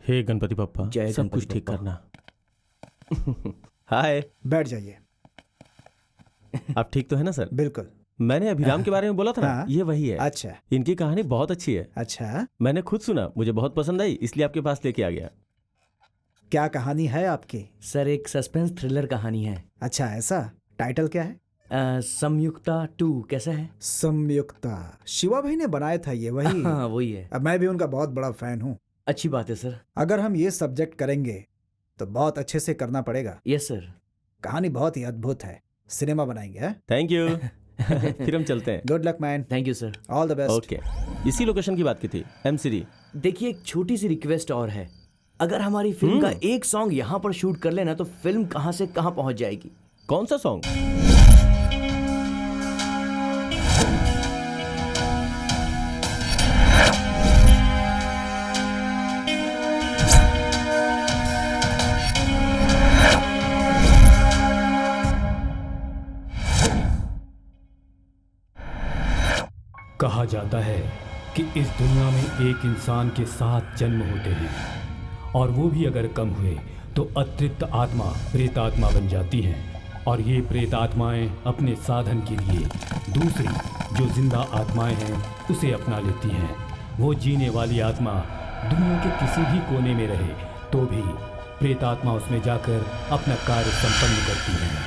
हे गणपति बप्पा, सब कुछ ठीक करना। हाय, बैठ जाइए। आप ठीक तो है ना सर? बिल्कुल। मैंने अभिराम के बारे में बोला था ना, ये वही है। अच्छा। इनकी कहानी बहुत अच्छी है। अच्छा, मैंने खुद सुना, मुझे बहुत पसंद आई, इसलिए आपके पास लेके आ गया। क्या कहानी है आपकी? सर, एक सस्पेंस थ्रिलर कहानी है। अच्छा, ऐसा? टाइटल क्या है? संयुक्ता 2 कैसा है? संयुक्ता शिवा भाई ने बनाया था ये, वही? हाँ, वही है। अब मैं भी उनका बहुत बड़ा फैन हूँ। अच्छी बात है सर। अगर हम ये सब्जेक्ट करेंगे तो बहुत अच्छे से करना पड़ेगा। Yes sir. कहानी बहुत ही अद्भुत है, सिनेमा बनाएंगे। Thank you. फिर हम चलते हैं। Good luck man. Thank you sir. All the best. Okay. इसी लोकेशन की बात की थी, एम सीरी। देखिए, एक छोटी सी रिक्वेस्ट और है। अगर हमारी फिल्म का एक सॉन्ग यहाँ पर शूट कर लेना तो फिल्म कहाँ से कहाँ पहुँच जाएगी। कौन सा सॉन्ग? कहा जाता है कि इस दुनिया में एक इंसान के 7 जन्म होते हैं और वो भी अगर कम हुए तो अतृप्त आत्मा प्रेतात्मा बन जाती हैं और ये प्रेतात्माएं अपने साधन के लिए दूसरी जो जिंदा आत्माएं हैं उसे अपना लेती हैं। वो जीने वाली आत्मा दुनिया के किसी भी कोने में रहे तो भी प्रेतात्मा उसमें जाकर अपना कार्य संपन्न करती हैं।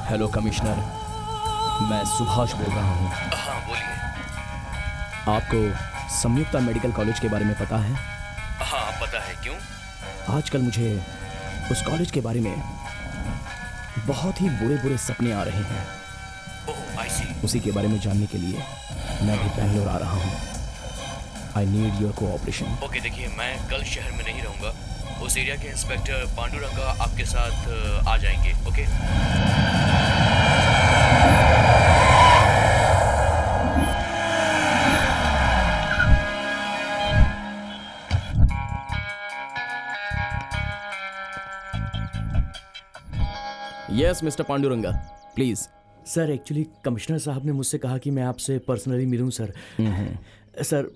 हेलो कमिश्नर, मैं सुभाष बोल रहा हूँ। हाँ बोलिए। आपको संयुक्ता मेडिकल कॉलेज के बारे में पता है? हाँ पता है। क्यों? आजकल मुझे उस कॉलेज के बारे में बहुत ही बुरे बुरे सपने आ रहे हैं। ओह आई सी। उसी के बारे में जानने के लिए मैं भी बेंगलोर आ रहा हूँ। I need your cooperation. Okay देखिए, मैं कल शहर में नहीं रहूँगा। उस एरिया के इंस्पेक्टर पांडुरंगा आपके साथ आ जाएंगे। Okay. Yes mister Panduranga, please. Sir actually commissioner साहब ने मुझसे कहा कि मैं आपसे पर्सनली मिलूं सर। सर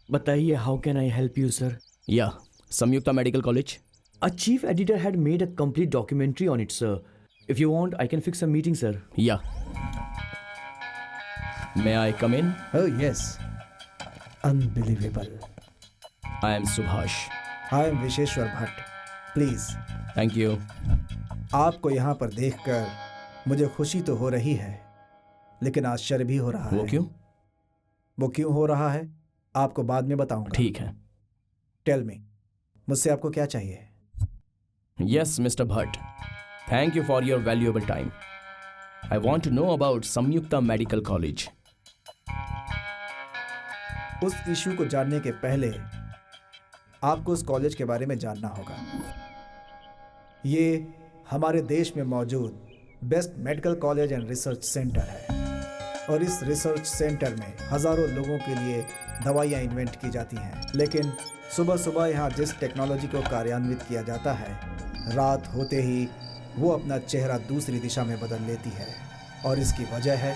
बताइए, how can I help you sir? या Samyukta medical college. A chief editor had made a complete documentary on it, sir. If you want, I can fix a meeting, sir. या may I come in? Oh yes, unbelievable. I am Subhash. I am Vishweshwar Bhatt. Please, thank you. आपको यहाँ पर देखकर मुझे खुशी तो हो रही है, लेकिन आश्चर्य भी हो रहा है। वो क्यों? वो क्यों हो रहा है आपको बाद में बताऊंगा। ठीक है। टेल मी, मुझसे आपको क्या चाहिए? Yes mister Bhatt, thank you for your valuable time. I want to know about Sanyukta medical college. उस इशू को जानने के पहले आपको उस कॉलेज के बारे में जानना होगा। ये हमारे देश में मौजूद best medical college and research centre है, और इस रिसर्च सेंटर में हज़ारों लोगों के लिए दवाइयाँ इन्वेंट की जाती हैं। लेकिन सुबह सुबह यहाँ जिस टेक्नोलॉजी को कार्यान्वित किया जाता है, रात होते ही वो अपना चेहरा दूसरी दिशा में बदल लेती है, और इसकी वजह है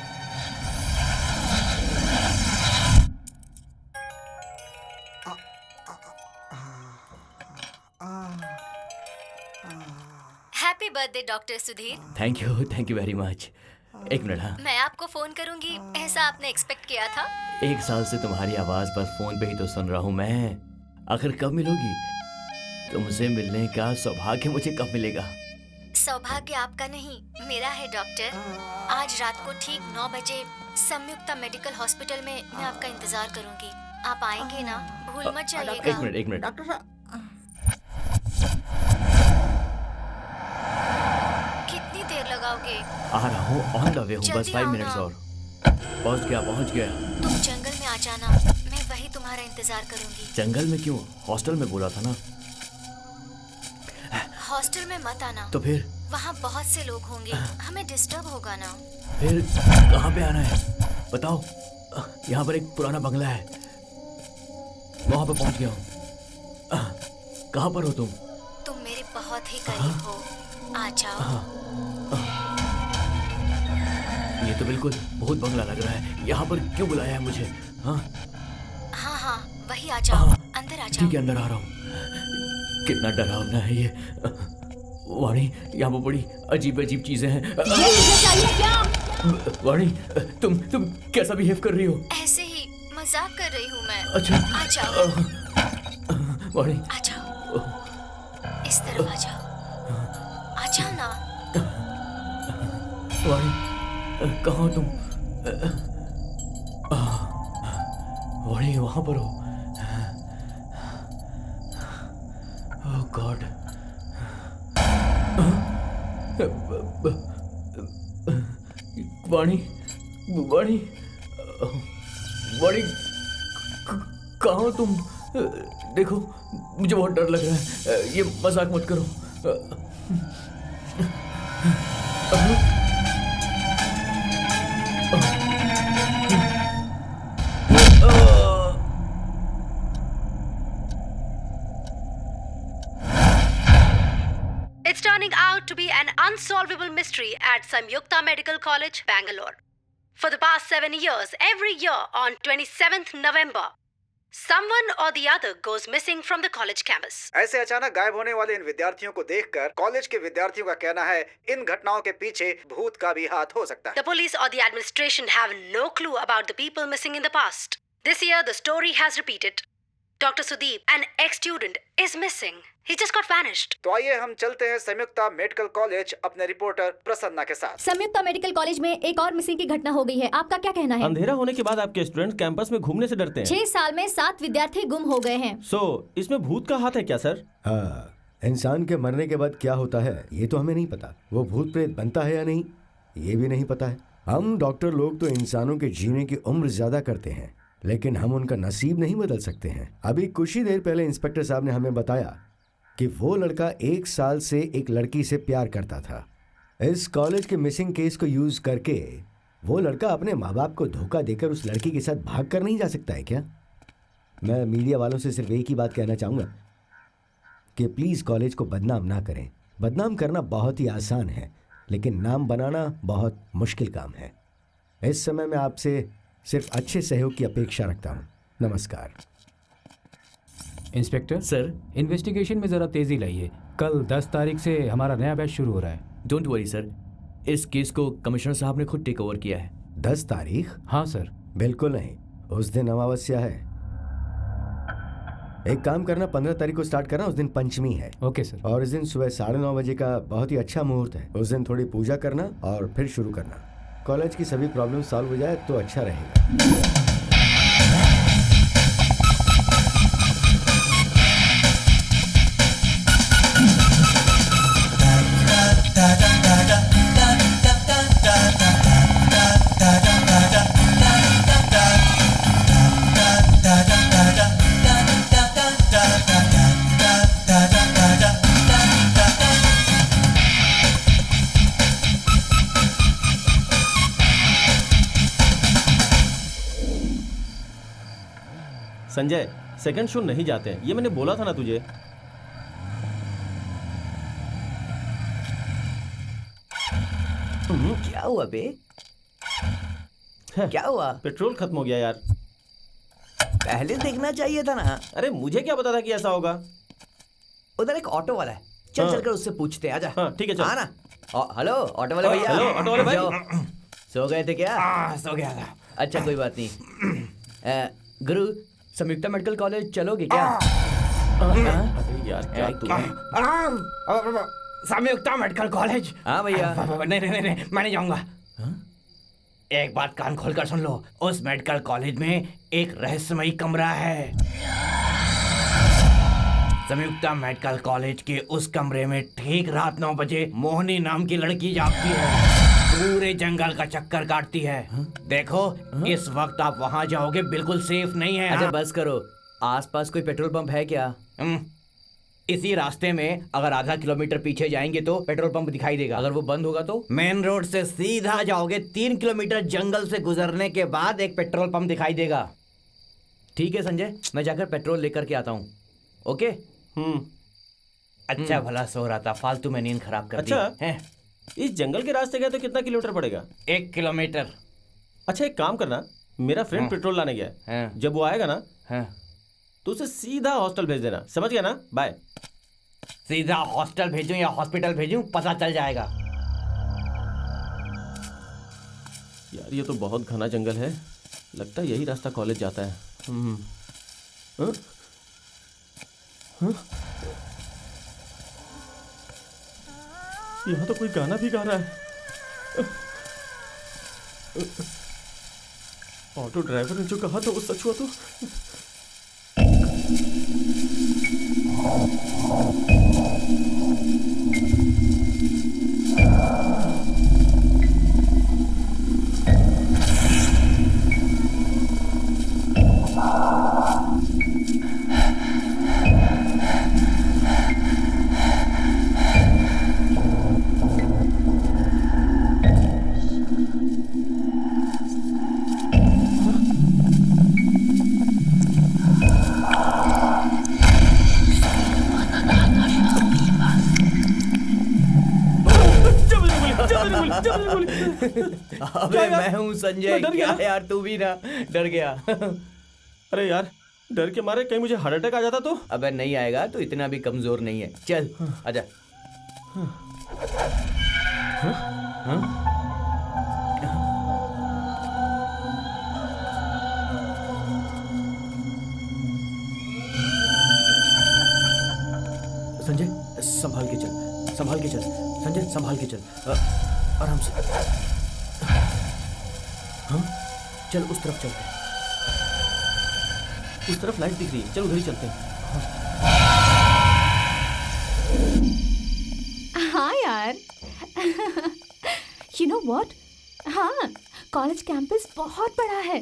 happy birthday doctor Sudhir. Thank you very much. एक मिनट। हाँ, मैं आपको फोन करूंगी, ऐसा आपने एक्सपेक्ट किया था? 1 साल से तुम्हारी आवाज बस फोन पे ही तो सुन रहा हूँ मैं। आखिर कब मिलोगी? तुमसे मिलने का सौभाग्य मुझे कब मिलेगा? सौभाग्य आपका नहीं, मेरा है डॉक्टर। आज रात को ठीक 9 बजे संयुक्ता मेडिकल हॉस्पिटल में मैं आपका इंतजार करूंगी। आप आएंगे ना? भूल मत जाइएगा। एक मिनट। कितनी देर लगाओगे? आ रहा हूँ, ऑन द वे हूँ, बस जल्दी 5 आओ मिनट्स ना। और। पहुँच गया। तुम जंगल में आ जाना, मैं वही तुम्हारा इंतजार करूंगी। जंगल में क्यों? हॉस्टल में बोला था ना। हॉस्टल में मत आना, तो फिर वहाँ बहुत से लोग होंगे, हमें डिस्टर्ब होगा ना। फिर कहाँ पे आना है बताओ? यहाँ पर एक पुराना बंगला है, वहाँ पे पहुँच गया हूँ। कहाँ पर हो तुम? तुम मेरे बहुत ही करीब हो, आ जाओ। ये तो बिल्कुल भूत बंगला लग रहा है। यहाँ पर क्यों बुलाया है मुझे? हाँ हाँ, वही आ जाओ, अंदर आ जाओ। ठीक है, अंदर आ रहा हूँ। कितना डरावना है ये। वाणी, यहाँ पर बड़ी अजीब चीजें हैं। वाणी, तुम कैसा बिहेव कर रही हो? ऐसे ही मजाक कर रही हूँ मैं। अच्छा। आ जाओ, वाणी, आ जाओ, इस तरफ आ जाओ, आ जाओ ना। वाणी, कहाँ हो तुम? वाणी, वहाँ पर हो? ओह गॉड। वाणी, कहाँ हो तुम? देखो, मुझे बहुत डर लग रहा है। ये मजाक मत करो। It's turning out to be an unsolvable mystery at Samyukta Medical College, Bangalore. For the past 7 years, every year on 27th November, someone or the other goes missing from the college campus. ऐसे अचानक गायब होने वाले इन विद्यार्थियों को देखकर college के विद्यार्थियों का कहना है इन घटनाओं के पीछे भूत का भी हाथ हो सकता है। The police or the administration have no clue about the people missing in the past. This year, the story has repeated. Dr. Sudeep, an ex-student, is missing. He just got vanished. तो आइए हम चलते हैं संयुक्ता medical college अपने reporter Prasanna के साथ। संयुक्ता medical college में एक और मिसिंग की घटना हो गई है, आपका क्या कहना है? अंधेरा होने के बाद आपके स्टूडेंट कैंपस में घूमने से डरते हैं। 6 साल में 7 विद्यार्थी गुम हो गए हैं। इसमें भूत का हाथ है क्या सर? हाँ, इंसान के मरने के बाद क्या होता है ये तो हमें नहीं पता। वो भूत प्रेत बनता है या नहीं ये भी नहीं पता है। हम डॉक्टर लोग तो इंसानों के जीने की उम्र ज्यादा करते हैं, लेकिन हम उनका नसीब नहीं बदल सकते हैं। अभी कुछ ही देर पहले इंस्पेक्टर साहब ने हमें बताया कि वो लड़का 1 साल से एक लड़की से प्यार करता था। इस कॉलेज के मिसिंग केस को यूज करके वो लड़का अपने माँ बाप को धोखा देकर उस लड़की के साथ भाग कर नहीं जा सकता है क्या? मैं मीडिया वालों से सिर्फ एक ही बात कहना चाहूँगा कि प्लीज़ कॉलेज को बदनाम ना करें। बदनाम करना बहुत ही आसान है, लेकिन नाम बनाना बहुत मुश्किल काम है। इस समय मैं आपसे सिर्फ अच्छे सहयोग की अपेक्षा रखता हूँ। नमस्कार। इंस्पेक्टर सर, इन्वेस्टिगेशन में ज़रा तेज़ी लाइए। कल 10 तारीख से हमारा नया बैच शुरू हो रहा है। डोंट वरी सर, इस केस को कमिश्नर साहब ने खुद टेक ओवर किया है। 10 तारीख? हाँ सर। बिल्कुल नहीं, उस दिन अमावस्या है। एक काम करना, 15 तारीख को स्टार्ट करना, उस दिन पंचमी है। Okay sir. और इस दिन सुबह 9:30 बजे का बहुत ही अच्छा मुहूर्त है। उस दिन थोड़ी पूजा करना और फिर शुरू करना। कॉलेज की सभी प्रॉब्लम सॉल्व हो जाए तो अच्छा रहेगा। संजय, सेकंड शो नहीं जाते हैं, ये मैंने बोला था ना तुझे। क्या हुआ बे? क्या हुआ? पेट्रोल खत्म हो गया यार। पहले देखना चाहिए था ना। अरे मुझे क्या पता था कि ऐसा होगा। उधर एक ऑटो वाला है, चल चल कर उससे पूछते हैं। आजा। हाँ ठीक है, चल। आना। हेलो ऑटो वाले भैया। हेलो ऑटो वाले भाई। सो गए थे क्या? सो गया था। अच्छा कोई बात नहीं। गुरु, संयुक्ता मेडिकल कॉलेज चलोगे क्या? अरे यार क्या तू। संयुक्ता मेडिकल कॉलेज? हाँ भैया। नहीं नहीं नहीं, मैं नहीं जाऊंगा। एक बात कान खोलकर सुन लो, उस मेडिकल कॉलेज में एक रहस्यमयी कमरा है। संयुक्ता मेडिकल कॉलेज के उस कमरे में ठीक रात 9 बजे मोहिनी नाम की लड़की जागती है, पूरे जंगल का चक्कर काटती है। देखो इस वक्त आप वहां जाओगे, बिल्कुल सेफ नहीं है। अच्छा बस करो, आसपास कोई पेट्रोल पंप है क्या? इसी रास्ते में अगर आधा किलोमीटर पीछे जाएंगे तो पेट्रोल पंप दिखाई देगा। अगर वो बंद होगा तो? मेन रोड से सीधा जाओगे, 3 किलोमीटर जंगल से गुजरने के बाद एक पेट्रोल पंप दिखाई देगा। ठीक है संजय, मैं जाकर पेट्रोल लेकर के आता हूँ। ओके। अच्छा भला सो रहा था, फालतू में नींद खराब कर दी। अच्छा इस जंगल के रास्ते गए तो कितना किलोमीटर पड़ेगा? 1 किलोमीटर। अच्छा एक काम करना, मेरा फ्रेंड पेट्रोल लाने गया है, जब वो आएगा ना तो उसे सीधा हॉस्टल भेज देना, समझ गया ना? बाय। सीधा हॉस्टल भेजूं या हॉस्पिटल भेजूं, पता चल जाएगा। यार ये तो बहुत घना जंगल है, लगता है यही रास्ता कॉलेज जाता है। यहाँ तो कोई गाना भी गा रहा है। ऑटो ड्राइवर ने जो कहा था वो सच हुआ तो? अबे मैं हूँ संजय। क्या यार तू भी ना डर गया? अरे यार डर के मारे कहीं मुझे हार्ट अटैक आ जाता तो? अबे नहीं आएगा, तो इतना भी कमजोर नहीं है। चल आजा। संजय संभाल के चल, संभाल के चल संजय, संभाल के चल, आराम से। हाँ चल उस तरफ चलते हैं। उस तरफ लाइट दिख रही है, चल उधर ही चलते हैं। हाँ यार। You know what? हाँ, कॉलेज कैंपस बहुत बड़ा है।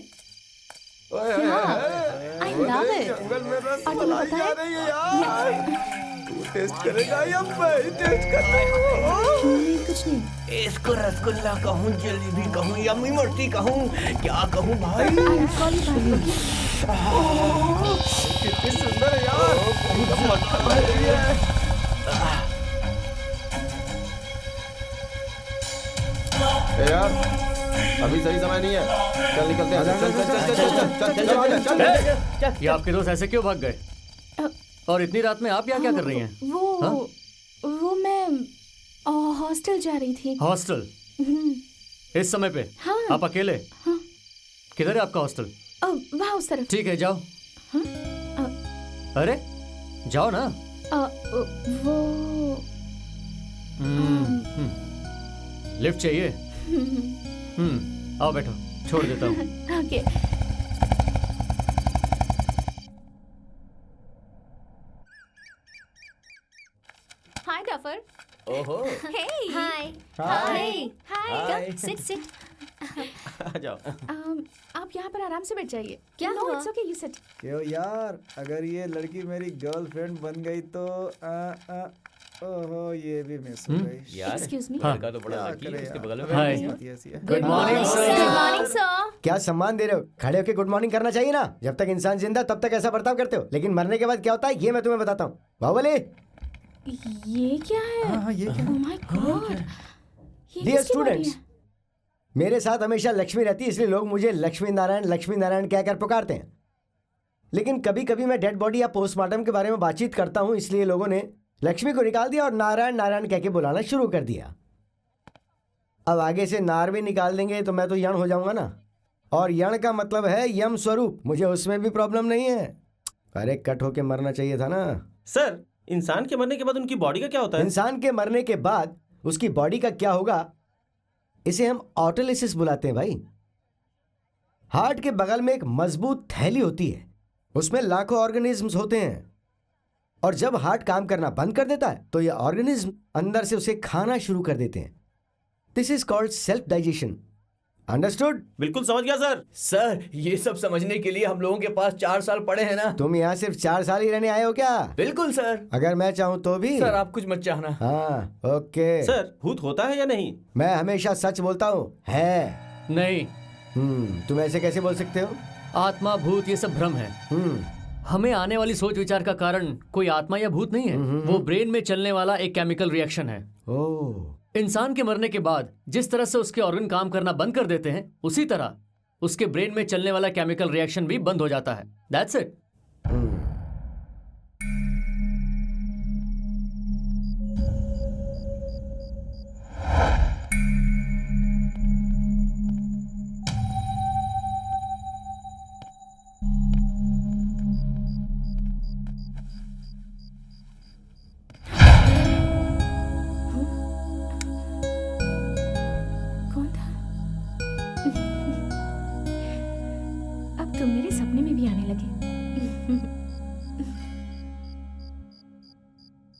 I love it. और तुम्हें पता है टेस्ट करेगा या मैं टेस्ट करता नहीं, कुछ नहीं। इसको रसगुल्ला कहूँ, जलेबी कहूँ या इमरती कहूँ, क्या कहूँ भाई? कितनी सुंदर है यार। मक्खन लग रही है। यार अभी सही समय नहीं है, चल निकलते हैं। चल। ये आपके दोस्त ऐसे क्यों भाग गए? और इतनी रात में आप यहाँ क्या कर रही हैं? वो मैं हॉस्टल जा रही थी। हॉस्टल? इस समय पे? हाँ। आप अकेले? हाँ। किधर है आपका हॉस्टल? वहाँ उस तरफ। ठीक है, जाओ। अरे जाओ ना। वो लिफ्ट चाहिए? आओ बैठो, छोड़ देता हूँ। ओके। हाय डफर। ओहो। हे हाय। हाय हाय, सिट सिट। आ जाओ। आप यहाँ पर आराम से बैठ जाइए। क्या नो, हुआ? It's okay, you sit. क्यों यार, अगर ये लड़की मेरी गर्लफ्रेंड बन गई तो ओहो, ये भी मिस हो गई। यार एक्सक्यूज मी। लड़का तो बड़ा लकी है, उसके बगल में हाय। Good morning sir. क्या सम्मान दे रहे हो? खड़े होके गुड मॉर्निंग करना चाहिए ना। जब तक इंसान जिंदा तब तक ऐसा बर्ताव करते हो, लेकिन मरने के बाद क्या होता है ये मैं तुम्हें बताता हूँ। बाहुबली, ये क्या है? हाँ, ये क्या? Oh my God! ये डियर किसकी बॉडी स्टूडेंट्स, मेरे साथ हमेशा लक्ष्मी रहती है, इसलिए लोग मुझे लक्ष्मी नारायण कहकर पुकारते हैं। लेकिन कभी कभी मैं डेड बॉडी या पोस्टमार्टम के बारे में बातचीत करता हूँ, इसलिए लोगों ने लक्ष्मी को निकाल दिया और नारायण कह के बुलाना शुरू कर दिया। अब आगे से नार भी निकाल देंगे तो मैं तो यण हो जाऊंगा ना, और यण का मतलब है यम स्वरूप। मुझे उसमें भी प्रॉब्लम नहीं है। अरे कट होके मरना चाहिए था ना। सर, इंसान के मरने के बाद उनकी बॉडी का क्या होता है? इंसान के मरने के बाद उसकी बॉडी का क्या होगा, इसे हम ऑटोलिसिस बुलाते हैं भाई। हार्ट के बगल में एक मजबूत थैली होती है, उसमें लाखों ऑर्गेनिज्म्स होते हैं, और जब हार्ट काम करना बंद कर देता है तो ये ऑर्गेनिज्म अंदर से उसे खाना शुरू कर देते हैं। This is called self digestion. Understood? बिल्कुल समझ गया सर। सर, ये सब समझने के लिए हम लोगों के पास 4 साल पड़े हैं ना। तुम यहाँ सिर्फ 4 साल ही रहने आए हो क्या? बिल्कुल सर। अगर मैं चाहूँ तो भी? सर आप कुछ मत चाहना। हाँ, ओके। सर, भूत होता है या नहीं? मैं हमेशा सच बोलता हूँ, है नहीं। तुम ऐसे कैसे बोल सकते हो? आत्मा भूत ये सब भ्रम है। हमें आने वाली सोच विचार का कारण कोई आत्मा या भूत नहीं है, वो ब्रेन में चलने वाला एक केमिकल रिएक्शन है। ओह। इंसान के मरने के बाद जिस तरह से उसके ऑर्गन काम करना बंद कर देते हैं, उसी तरह उसके ब्रेन में चलने वाला केमिकल रिएक्शन भी बंद हो जाता है। That's it. कौन था? अब तुम मेरे सपने में भी आने लगे।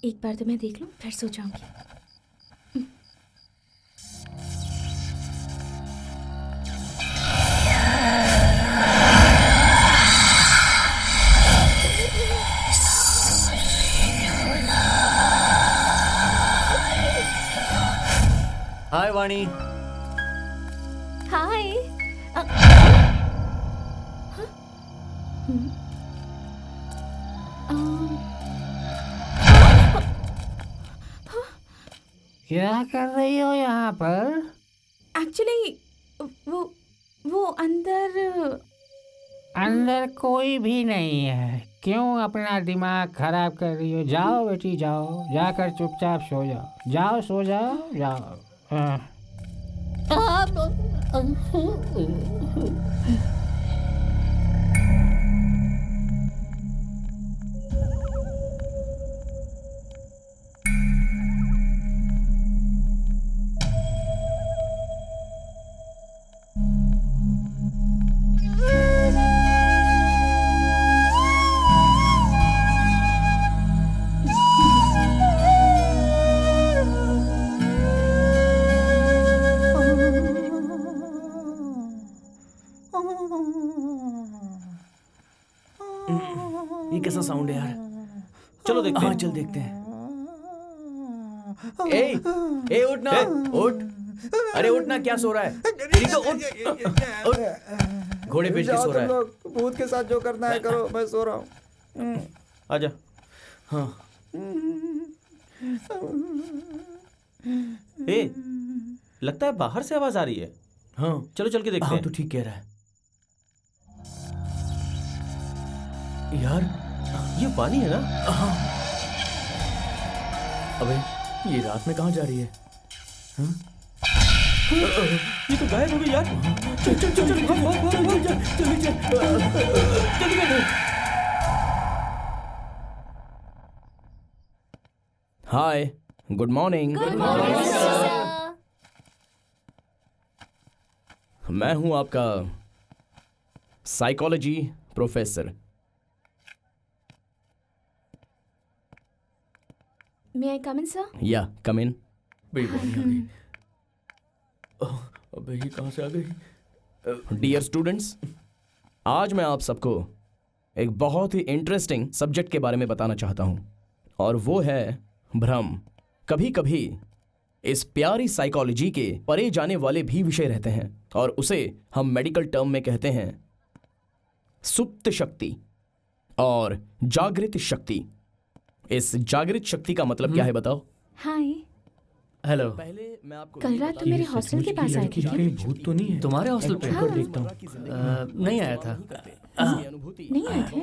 एक बार तो मैं देख लूं, फिर सो जाऊंगी। हाय वाणी। हाय। क्या कर रही हो यहाँ पर? एक्चुअली वो अंदर कोई भी नहीं है। क्यों अपना दिमाग खराब कर रही हो? जाओ बेटी जाओ, जाकर चुपचाप सो जाओ। जाओ सो जाओ, जाओ। ये कैसा साउंड है यार? चलो देखते हैं। हाँ चल देखते हैं। ए उठ ना, उठ। अरे उठ ना, क्या सो रहा है? ठीक है, उठ। घोड़े बेच के सो रहा है। तुम लोग भूत के साथ जो करना है करो, मैं सो रहा हूँ। आजा। हाँ। ए, लगता है बाहर से आवाज आ रही है। हाँ चलो चल के देखते हैं। तू ठीक कह रहा है यार। ये पानी है ना? हाँ। अबे ये रात में कहाँ जा रही है? हाँ? ये तो गायब हो गई यार। चल चल चल चल भाग भाग भाग भाग जल्दी जल्दी जल्दी। हाय, गुड मॉर्निंग। मैं हूं आपका psychology professor. May I come in, sir? या कम इन। अबे ये कहाँ से आ गई? डियर स्टूडेंट्स, आज मैं आप सबको एक बहुत ही इंटरेस्टिंग सब्जेक्ट के बारे में बताना चाहता हूं, और वो है भ्रम। कभी कभी इस प्यारी साइकोलॉजी के परे जाने वाले भी विषय रहते हैं, और उसे हम मेडिकल टर्म में कहते हैं सुप्त शक्ति और जागृत शक्ति। इस जागृत शक्ति का मतलब क्या है बताओ? हाय। हेलो। पहले मैं आपको कल रात तुम मेरे हॉस्टल के पास आए थे क्या? भूत तो नहीं है तुम्हारे हॉस्टल पे? हाँ। देखता हूँ। नहीं आया था। नहीं आए थे?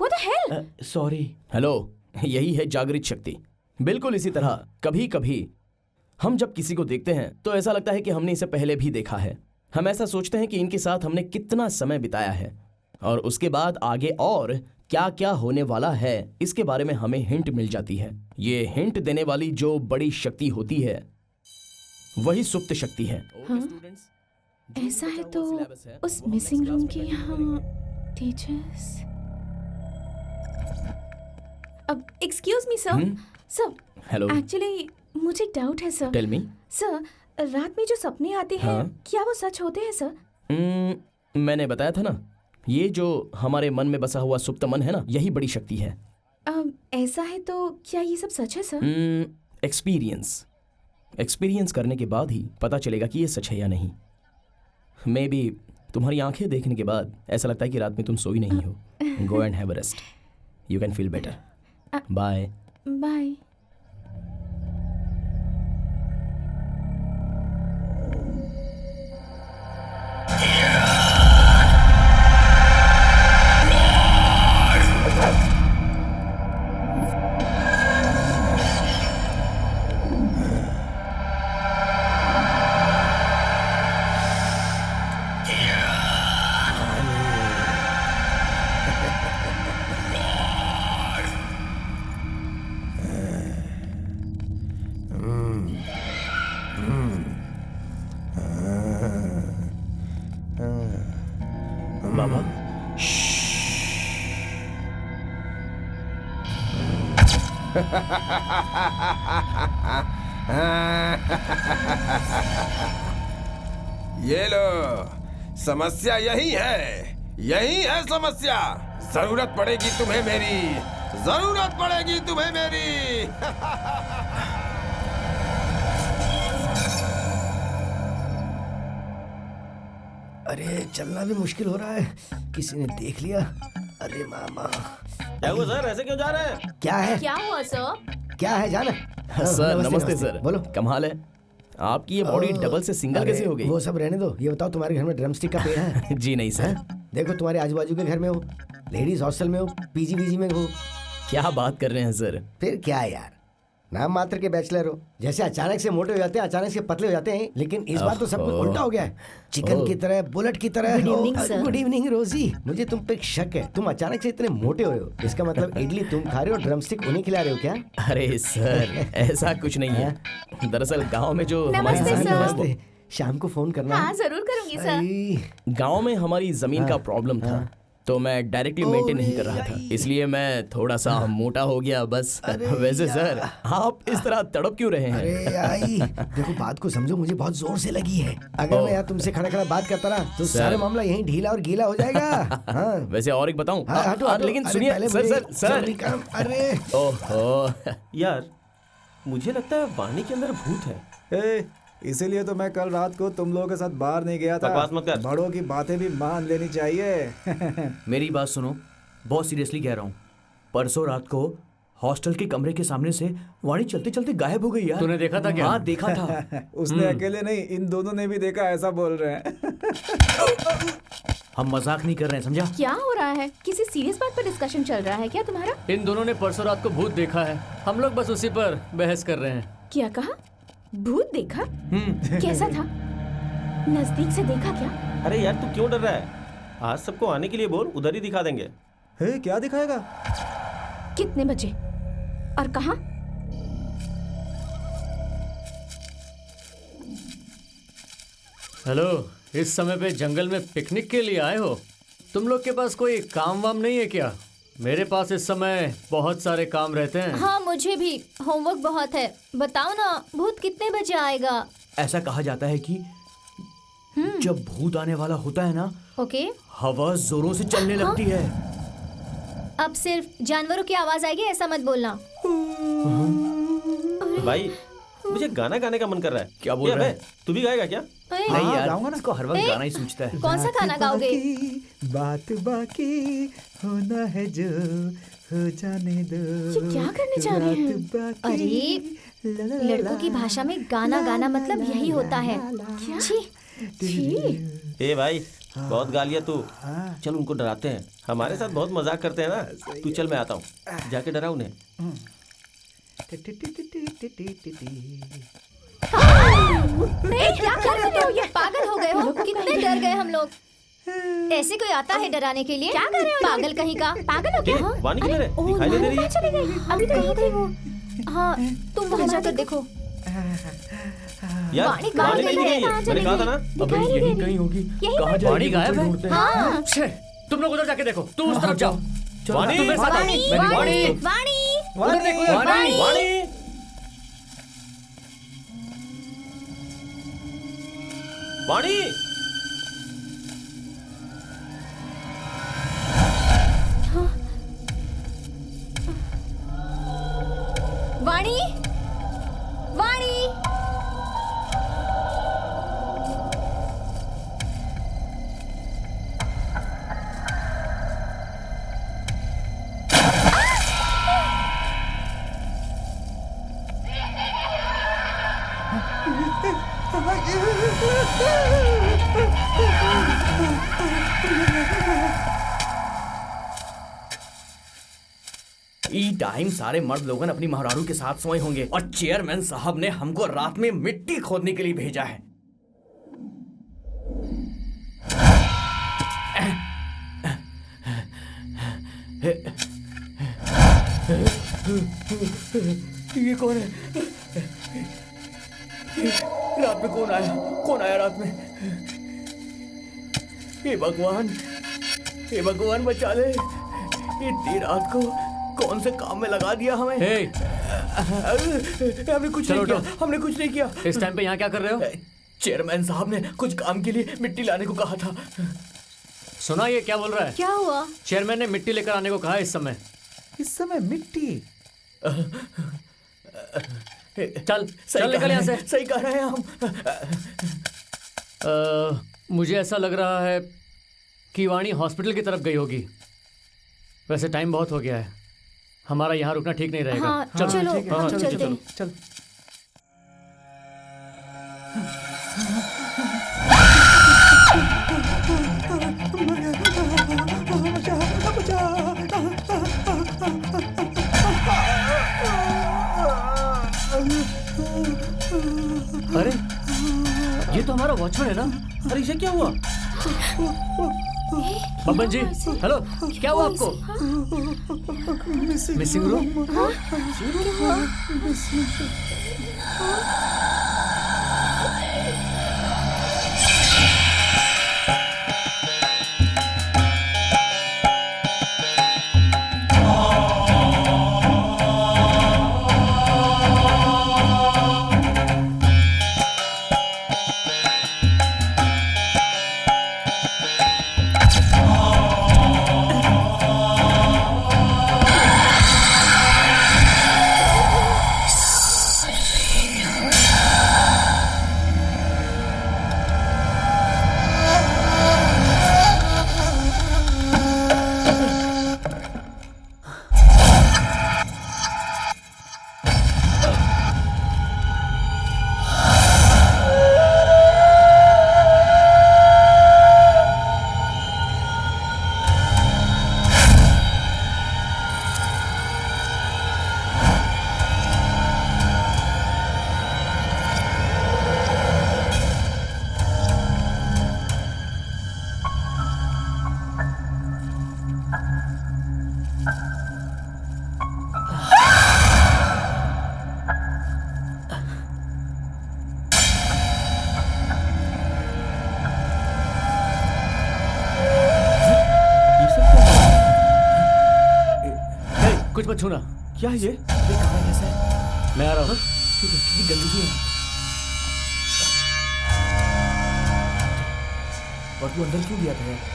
What the hell? Sorry. Hello, यही है जागृत शक्ति। बिल्कुल इसी तरह कभी कभी हम जब किसी को देखते हैं तो ऐसा लगता है कि हमने इसे पहले भी देखा है। हम ऐसा सोचते हैं कि इनके साथ हमने कितना समय बिताया है, और उसके बाद आगे और क्या क्या होने वाला है इसके बारे में हमें हिंट मिल जाती है। ये हिंट देने वाली जो बड़ी शक्ति होती है वही सुप्त शक्ति है। हाँ? ऐसा है तो उस मिसिंग रूम के यहाँ टीचर्स। अब excuse me sir. Sir hello. Actually मुझे एक डाउट है सर। Tell me. सर, रात में जो सपने आते हैं, क्या वो सच होते हैं सर? मैंने बताया था ना, ये जो हमारे मन में बसा हुआ सुप्त मन है ना, यही बड़ी शक्ति है। ऐसा है तो क्या ये सब सच है सर? एक्सपीरियंस करने के बाद ही पता चलेगा कि ये सच है या नहीं। मे बी तुम्हारी आंखें देखने के बाद ऐसा लगता है कि रात में तुम सोई नहीं हो। Go and have a rest, you can feel better. Bye bye. बाबा, ये लो, समस्या यही है समस्या। जरूरत पड़ेगी तुम्हें मेरी, जरूरत पड़ेगी तुम्हें मेरी। अरे चलना भी मुश्किल हो रहा है, किसी ने देख लिया। अरे मामा। क्या हुआ सर, ऐसे क्यों जा रहे हैं? क्या है? क्या हुआ सर? क्या है जाना? सर नमस्ते सर। बोलो। कमाल है, आपकी ये बॉडी डबल से सिंगल कैसे हो गई? वो सब रहने दो, ये बताओ तुम्हारे घर में ड्रमस्टिक का पेड़ है? जी नहीं सर। देखो तुम्हारे आजू बाजू के घर में हो, लेडीज हॉस्टल में हो, पीजी वीजी में हो। क्या बात कर रहे हैं सर? फिर क्या यार, नाम मात्र के बैचलर हो। जैसे अचानक से मोटे हो जाते हैं, अचानक से पतले हो जाते हैं, लेकिन इस बार तो सब कुछ उल्टा हो गया है। चिकन की तरह, बुलेट की तरह। Good evening sir. Good evening रोजी। मुझे तुम पे एक शक है, तुम अचानक से इतने मोटे हो रहे हो। इसका मतलब इडली तुम खा रहे हो, ड्रमस्टिक उन्हें खिला रहे हो क्या? अरे सर ऐसा कुछ नहीं है। दरअसल गांव में जो शाम को फोन करना। हाँ जरूर करूंगी सर। गांव में हमारी जमीन का प्रॉब्लम था, तो मैं डायरेक्टली मेंटेन नहीं कर रहा था, इसलिए मैं थोड़ा सा मोटा हो गया बस। वैसे सर आप इस तरह तड़प क्यों रहे हैं? अरे आई देखो, बात को समझो, मुझे बहुत जोर से लगी है। अगर मैं यार तुमसे खड़ा खड़ा बात करता ना तो सारा मामला यहीं ढीला और गीला हो जाएगा। हाँ। वैसे और एक बताऊं? लेकिन अरे सुनिए पहले सर मुझे सर जरूरी काम। अरे ओहो यार मुझे लगता है वाणी के अंदर भूत है। इसीलिए तो मैं कल रात को तुम लोगों के साथ बाहर नहीं गया था। बकवास मत कर। बड़ों की बातें भी मान लेनी चाहिए। मेरी बात सुनो, बहुत सीरियसली कह रहा हूँ। परसों रात को हॉस्टल के कमरे के सामने से वाणी चलते चलते गायब हो गई यार। तूने देखा था क्या? हाँ देखा था। उसने अकेले नहीं, इन दोनों ने भी देखा, ऐसा बोल रहे हैं। हम मजाक नहीं कर रहे हैं, समझा? क्या हो रहा है? किसी सीरियस बात पर डिस्कशन चल रहा है क्या तुम्हारा? इन दोनों ने परसों रात को भूत देखा है, हम लोग बस उसी पर बहस कर रहे हैं। क्या कहा? भूत देखा? कैसा था? नजदीक से देखा क्या? अरे यार तू क्यों डर रहा है? आज सबको आने के लिए बोल, उधर ही दिखा देंगे। क्या दिखाएगा? कितने बजे और कहाँ? हेलो, इस समय पे जंगल में पिकनिक के लिए आए हो? तुम लोग के पास कोई काम वाम नहीं है क्या? मेरे पास इस समय बहुत सारे काम रहते हैं। हाँ मुझे भी होमवर्क बहुत है। बताओ ना, भूत कितने बजे आएगा? ऐसा कहा जाता है कि जब भूत आने वाला होता है ना, ओके, हवा जोरों से चलने लगती है। अब सिर्फ जानवरों की आवाज आएगी ऐसा मत बोलना। भाई मुझे गाना गाने का मन कर रहा है। क्या बोल रहा है? तू भी गाएगा क्या? नहीं यार, इसको हर वक्त गाना ही सोचता है। कौन सा गाना गाओगे? बात बाकी होना है जो हो जाने दो। ये क्या करने जा रहे हैं? अरे लड़कों की भाषा में गाना गाना मतलब यही होता है। छी, छी। ए भाई बहुत गालियाँ तू। चल उनको डराते हैं, हमारे साथ बहुत मजाक करते हैं ना। तू चल मैं आता हूँ, जाके डरा उन्हें। क्या कर रहे हो? ये पागल हो गए हो? कितने डर गए हम लोग। ऐसे कोई आता है डराने के लिए? क्या कर रहे हो? पागल कहीं का। पागल हो क्या? वाणी किधर है? दिखाई नहीं दे रही है। चली गई। अभी तो गई वो। हाँ तुम वहाँ जाकर देखो। यार वाणी नहीं गई है, मैंने कहा था ना। अबे यही कहीं होगी। कहाँ जाएगी? वाणी गायब है? हाँ। तुम लोग उधर जाके देखो। तुम उस तरफ जाओ। वाणी, तुम मेरे साथ आओ। वाणी, वाणी, उधर देखो। वाणी, वाणी। वाणी वाणी, वाणी। टाइम सारे मर्द लोगन अपनी महरारू के साथ सोए होंगे और चेयरमैन साहब ने हमको रात में मिट्टी खोदने के लिए भेजा है। ये कौन है? रात में कौन आया? कौन आया रात में? हे भगवान बचा ले। इतनी रात को कौन से काम में लगा दिया हमें? हमने कुछ नहीं किया। हमने कुछ नहीं किया। इस टाइम पे यहाँ क्या कर रहे हो? चेयरमैन साहब ने कुछ काम के लिए मिट्टी लाने को कहा था। सुना ये क्या बोल रहा है? क्या हुआ? चेयरमैन ने मिट्टी लेकर आने को कहा है इस समय। इस समय मिट्टी? चल निकल यहाँ से। सही कह रहे हैं हम। मुझे ऐसा लग रहा है कि वाणी हॉस्पिटल की तरफ गई होगी। वैसे टाइम बहुत हो गया है, हमारा यहाँ रुकना ठीक नहीं रहेगा। हाँ, चलो चलते। चल। अरे ये तो हमारा वॉचमैन है ना? अरे इसे क्या हुआ? बब्बन जी, हेलो, क्या हुआ आपको? Missing room? कुछ मत छूना। क्या है ये? कहाँ कैसा है? मैं आ रहा हूँ। ठीक है, कितनी गंदगी है। और तू अंदर क्यों गया था यार?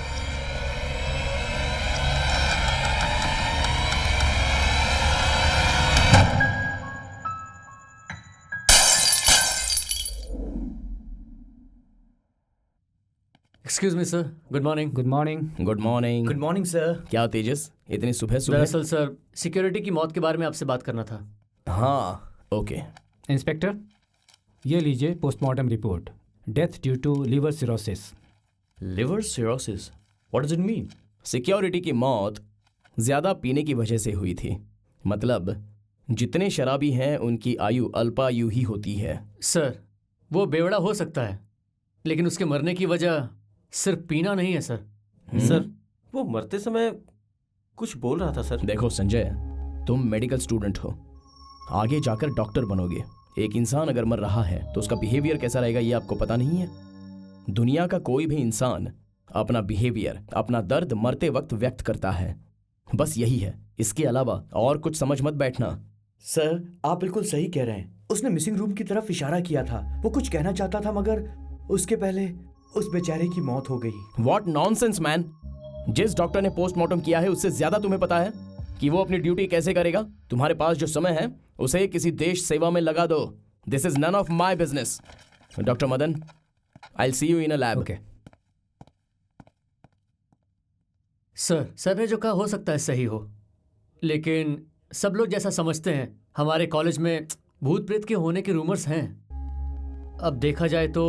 Excuse me sir, good morning. Good morning. Good morning. Good morning sir. क्या तेजस, इतनी सुबह सुबह? दरअसल सर, सिक्योरिटी की मौत के बारे में आपसे बात करना था। हाँ, ओके। इंस्पेक्टर, ये लीजिए postmortem report. Death due to liver cirrhosis. Liver cirrhosis, what does it mean? Security की मौत ज्यादा पीने की वजह से हुई थी। मतलब जितने शराबी हैं उनकी आयु अल्पायु ही होती है। सर, वो बेवड़ा हो सकता है, लेकिन उसके मरने की वजह सिर्फ पीना नहीं है सर। सर, वो मरते समय कुछ बोल रहा था सर। देखो संजय, तुम मेडिकल स्टूडेंट हो, आगे जाकर डॉक्टर बनोगे। एक इंसान अगर मर रहा है तो उसका बिहेवियर कैसा रहेगा ये आपको पता नहीं है। दुनिया का कोई भी इंसान अपना बिहेवियर, अपना दर्द मरते वक्त व्यक्त करता है, बस यही है। इसके अलावा और कुछ समझ मत बैठना। सर, आप बिल्कुल सही कह रहे हैं। उसने मिसिंग रूम की तरफ इशारा किया था। वो कुछ कहना चाहता था, मगर उसके पहले उस बेचारे की मौत हो गई। What nonsense man! जिस डॉक्टर ने पोस्टमार्टम किया है उससे ज्यादा तुम्हें पता है कि वो अपनी ड्यूटी कैसे करेगा। तुम्हारे पास जो समय है उसे किसी देश सेवा में लगा दो। This is none of my business. Doctor Madan, I will see you in a lab. Okay sir ने जो कहा हो सकता है सही हो, लेकिन सब लोग जैसा समझते हैं हमारे कॉलेज में भूत प्रेत के होने के रूमर्स हैं। अब देखा जाए तो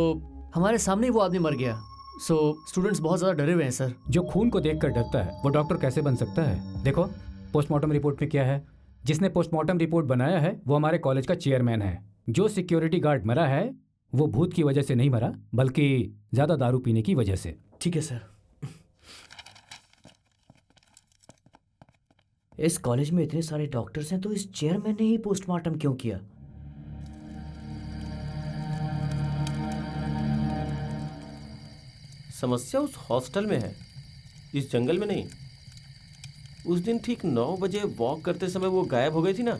हमारे सामने ही वो आदमी मर गया, सो स्टूडेंट्स बहुत ज़्यादा डरे हुए हैं सर। जो खून को देखकर डरता है वो डॉक्टर कैसे बन सकता है? देखो पोस्टमार्टम रिपोर्ट में क्या है। जिसने पोस्टमार्टम रिपोर्ट बनाया है वो हमारे कॉलेज का चेयरमैन है। जो सिक्योरिटी गार्ड मरा है वो भूत की वजह से नहीं मरा, बल्कि ज़्यादा दारू पीने की वजह से। ठीक है सर। इस कॉलेज में इतने सारे डॉक्टर्स हैं, तो इस चेयरमैन ने ही पोस्टमार्टम क्यों किया? समस्या उस हॉस्टल में है, इस जंगल में नहीं। उस दिन ठीक 9 बजे वॉक करते समय वो गायब हो गई थी ना।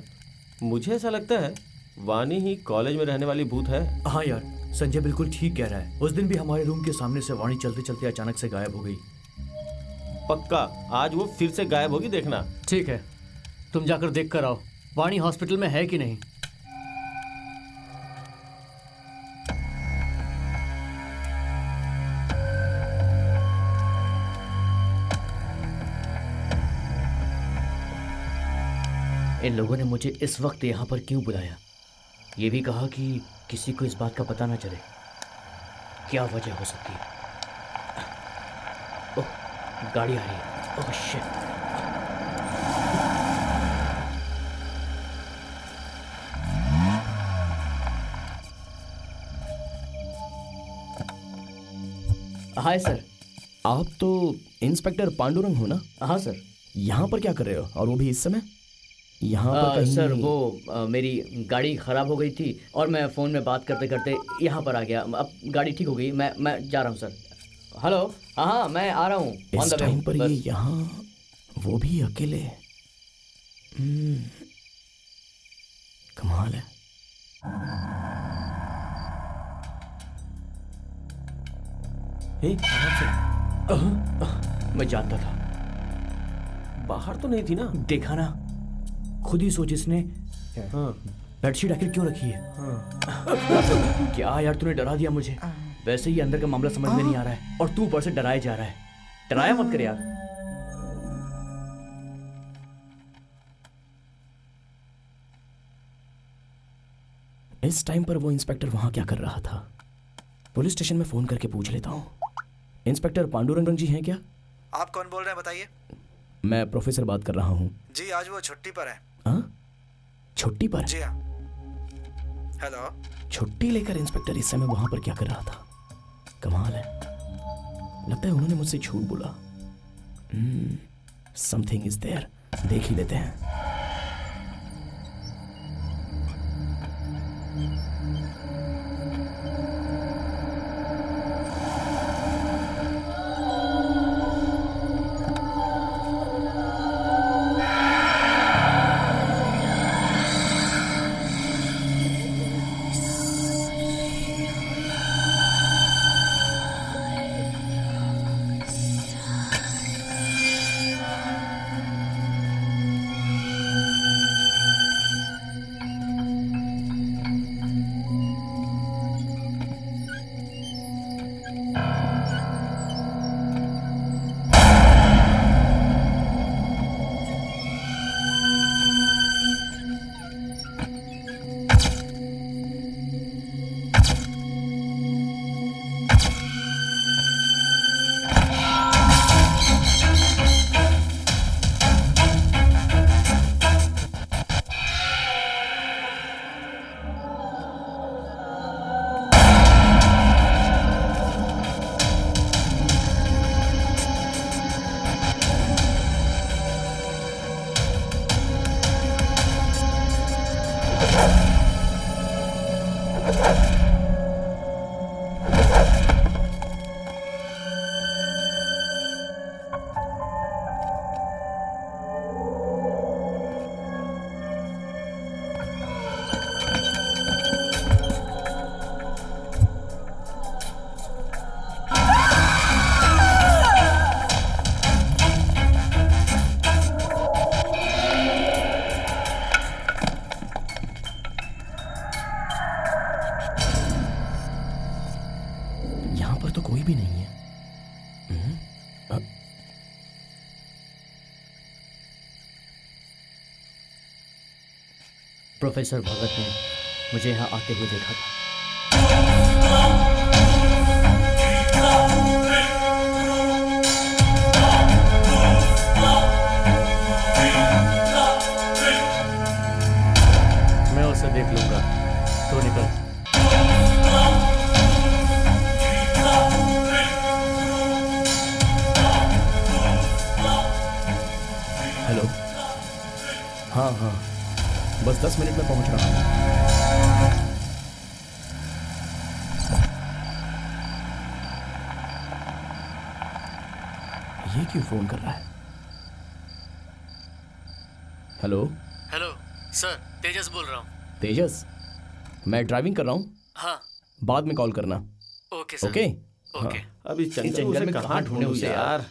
मुझे ऐसा लगता है वानी ही कॉलेज में रहने वाली भूत है। हाँ यार, संजय बिल्कुल ठीक कह रहा है। उस दिन भी हमारे रूम के सामने से वाणी चलते चलते अचानक से गायब हो गई। पक्का आज वो फिर से गायब होगी, देखना। ठीक है, तुम जाकर देख कर आओ वाणी हॉस्पिटल में है कि नहीं। इन लोगों ने मुझे इस वक्त यहाँ पर क्यों बुलाया? ये भी कहा कि किसी को इस बात का पता ना चले। क्या वजह हो सकती है? ओह, गाड़ी आ रही है। Oh shit. Hi sir. आप तो इंस्पेक्टर पांडुरंग हो ना? हाँ सर। यहाँ पर क्या कर रहे हो, और वो भी इस समय? यहाँ पर कहीं... सर वो मेरी गाड़ी ख़राब हो गई थी और मैं फ़ोन में बात करते करते यहाँ पर आ गया। अब गाड़ी ठीक हो गई, मैं जा रहा हूँ सर। हेलो, हाँ मैं आ रहा हूँ। इस टाइम पर ये यहाँ, वो भी अकेले। कमाल है। मैं जानता था। बाहर तो नहीं थी ना? देखा ना, खुद ही सोच इसने। बेडशीट आखिर क्यों रखी है? क्या यार, तूने डरा दिया मुझे। वैसे ही अंदर का मामला समझ में नहीं आ रहा है और तू ऊपर से डराया जा रहा है। डराया मत कर यार। इस टाइम पर वो इंस्पेक्टर वहां क्या कर रहा था? पुलिस स्टेशन में फोन करके पूछ लेता हूँ। इंस्पेक्टर पांडुरंगन जी हैं क्या? आप कौन बोल रहे हैं बताइए? मैं प्रोफेसर बात कर रहा हूँ। जी आज वो छुट्टी पर है। हाँ, छुट्टी पर? जी हाँ। हेलो। छुट्टी लेकर इंस्पेक्टर इस समय वहां पर क्या कर रहा था? कमाल है, लगता है उन्होंने मुझसे झूठ बोला। समथिंग इज देयर, देख ही लेते हैं। प्रोफेसर भगत ने मुझे यहाँ आते हुए देखा था। मैं उसे देख लूंगा, तो निकल। हेलो। हाँ हाँ, बस 10 मिनट में पहुंच रहा हूँ। ये क्यों फोन कर रहा है? हेलो। हेलो सर, तेजस बोल रहा हूँ। तेजस, मैं ड्राइविंग कर रहा हूँ। हाँ। बाद में कॉल करना। Okay sir. ओके। ओके। अब इस जंगल में कहाँ ढूंढूं उसे यार?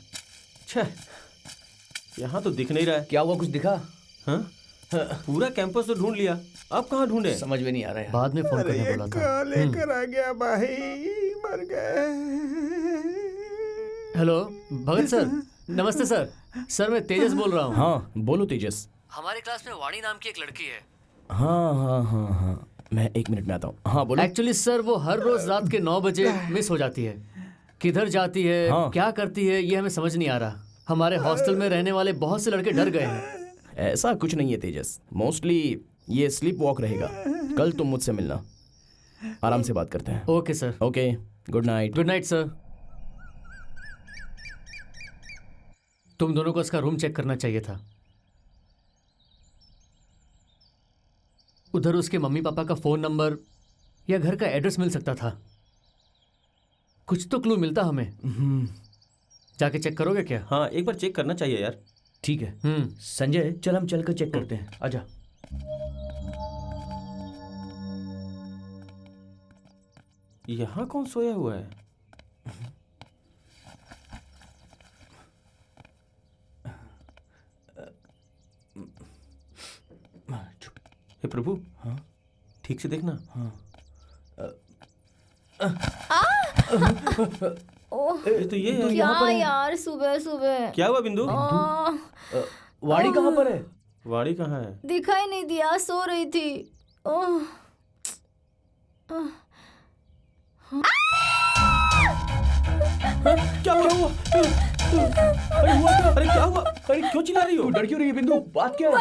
छह, यहाँ तो दिख नहीं रहा है। क्या हुआ, कुछ दिखा? हाँ? पूरा कैंपस तो ढूंढ लिया, अब कहाँ ढूंढे? समझ में नहीं आ रहा है। बाद में फोन करने बोला था। लेकर आ गया भाई, मर गए। हेलो भगत सर, नमस्ते सर। सर मैं तेजस बोल रहा हूँ। हाँ बोलो तेजस। हमारे क्लास में वाणी नाम की एक लड़की है। हाँ हाँ हाँ हाँ, मैं 1 मिनट में आता हूँ। हाँ बोलो। एक्चुअली सर वो हर रोज रात के 9 बजे मिस हो जाती है। किधर जाती है, हाँ। क्या करती है, ये हमें समझ नहीं आ रहा। हमारे हॉस्टल में रहने वाले बहुत से लड़के डर गए हैं। ऐसा कुछ नहीं है तेजस, मोस्टली ये स्लीप वॉक रहेगा। कल तुम मुझसे मिलना, आराम से बात करते हैं। Okay sir. Okay, good night. Good night sir. तुम दोनों को इसका रूम चेक करना चाहिए था। उधर उसके मम्मी पापा का फोन नंबर या घर का एड्रेस मिल सकता था। कुछ तो क्लू मिलता हमें। जाके चेक करोगे क्या? हाँ, एक बार चेक करना चाहिए यार। ठीक है संजय, चल हम चलकर चेक करते हैं। आजा। यहाँ कौन सोया हुआ है? हे प्रभु। हाँ ठीक से देखना। हाँ। ये तो ये है। क्या यार, सुबह सुबह क्या हुआ बिंदु? वाणी कहाँ पर है? वाणी कहाँ है? दिखाई नहीं दिया, सो रही थी। ओह। क्या हुआ? अरे हुआ क्या? अरे क्या हुआ? अरे क्यों चिल्ला रही हो? डर क्यों रही है बिंदु? बात क्या है?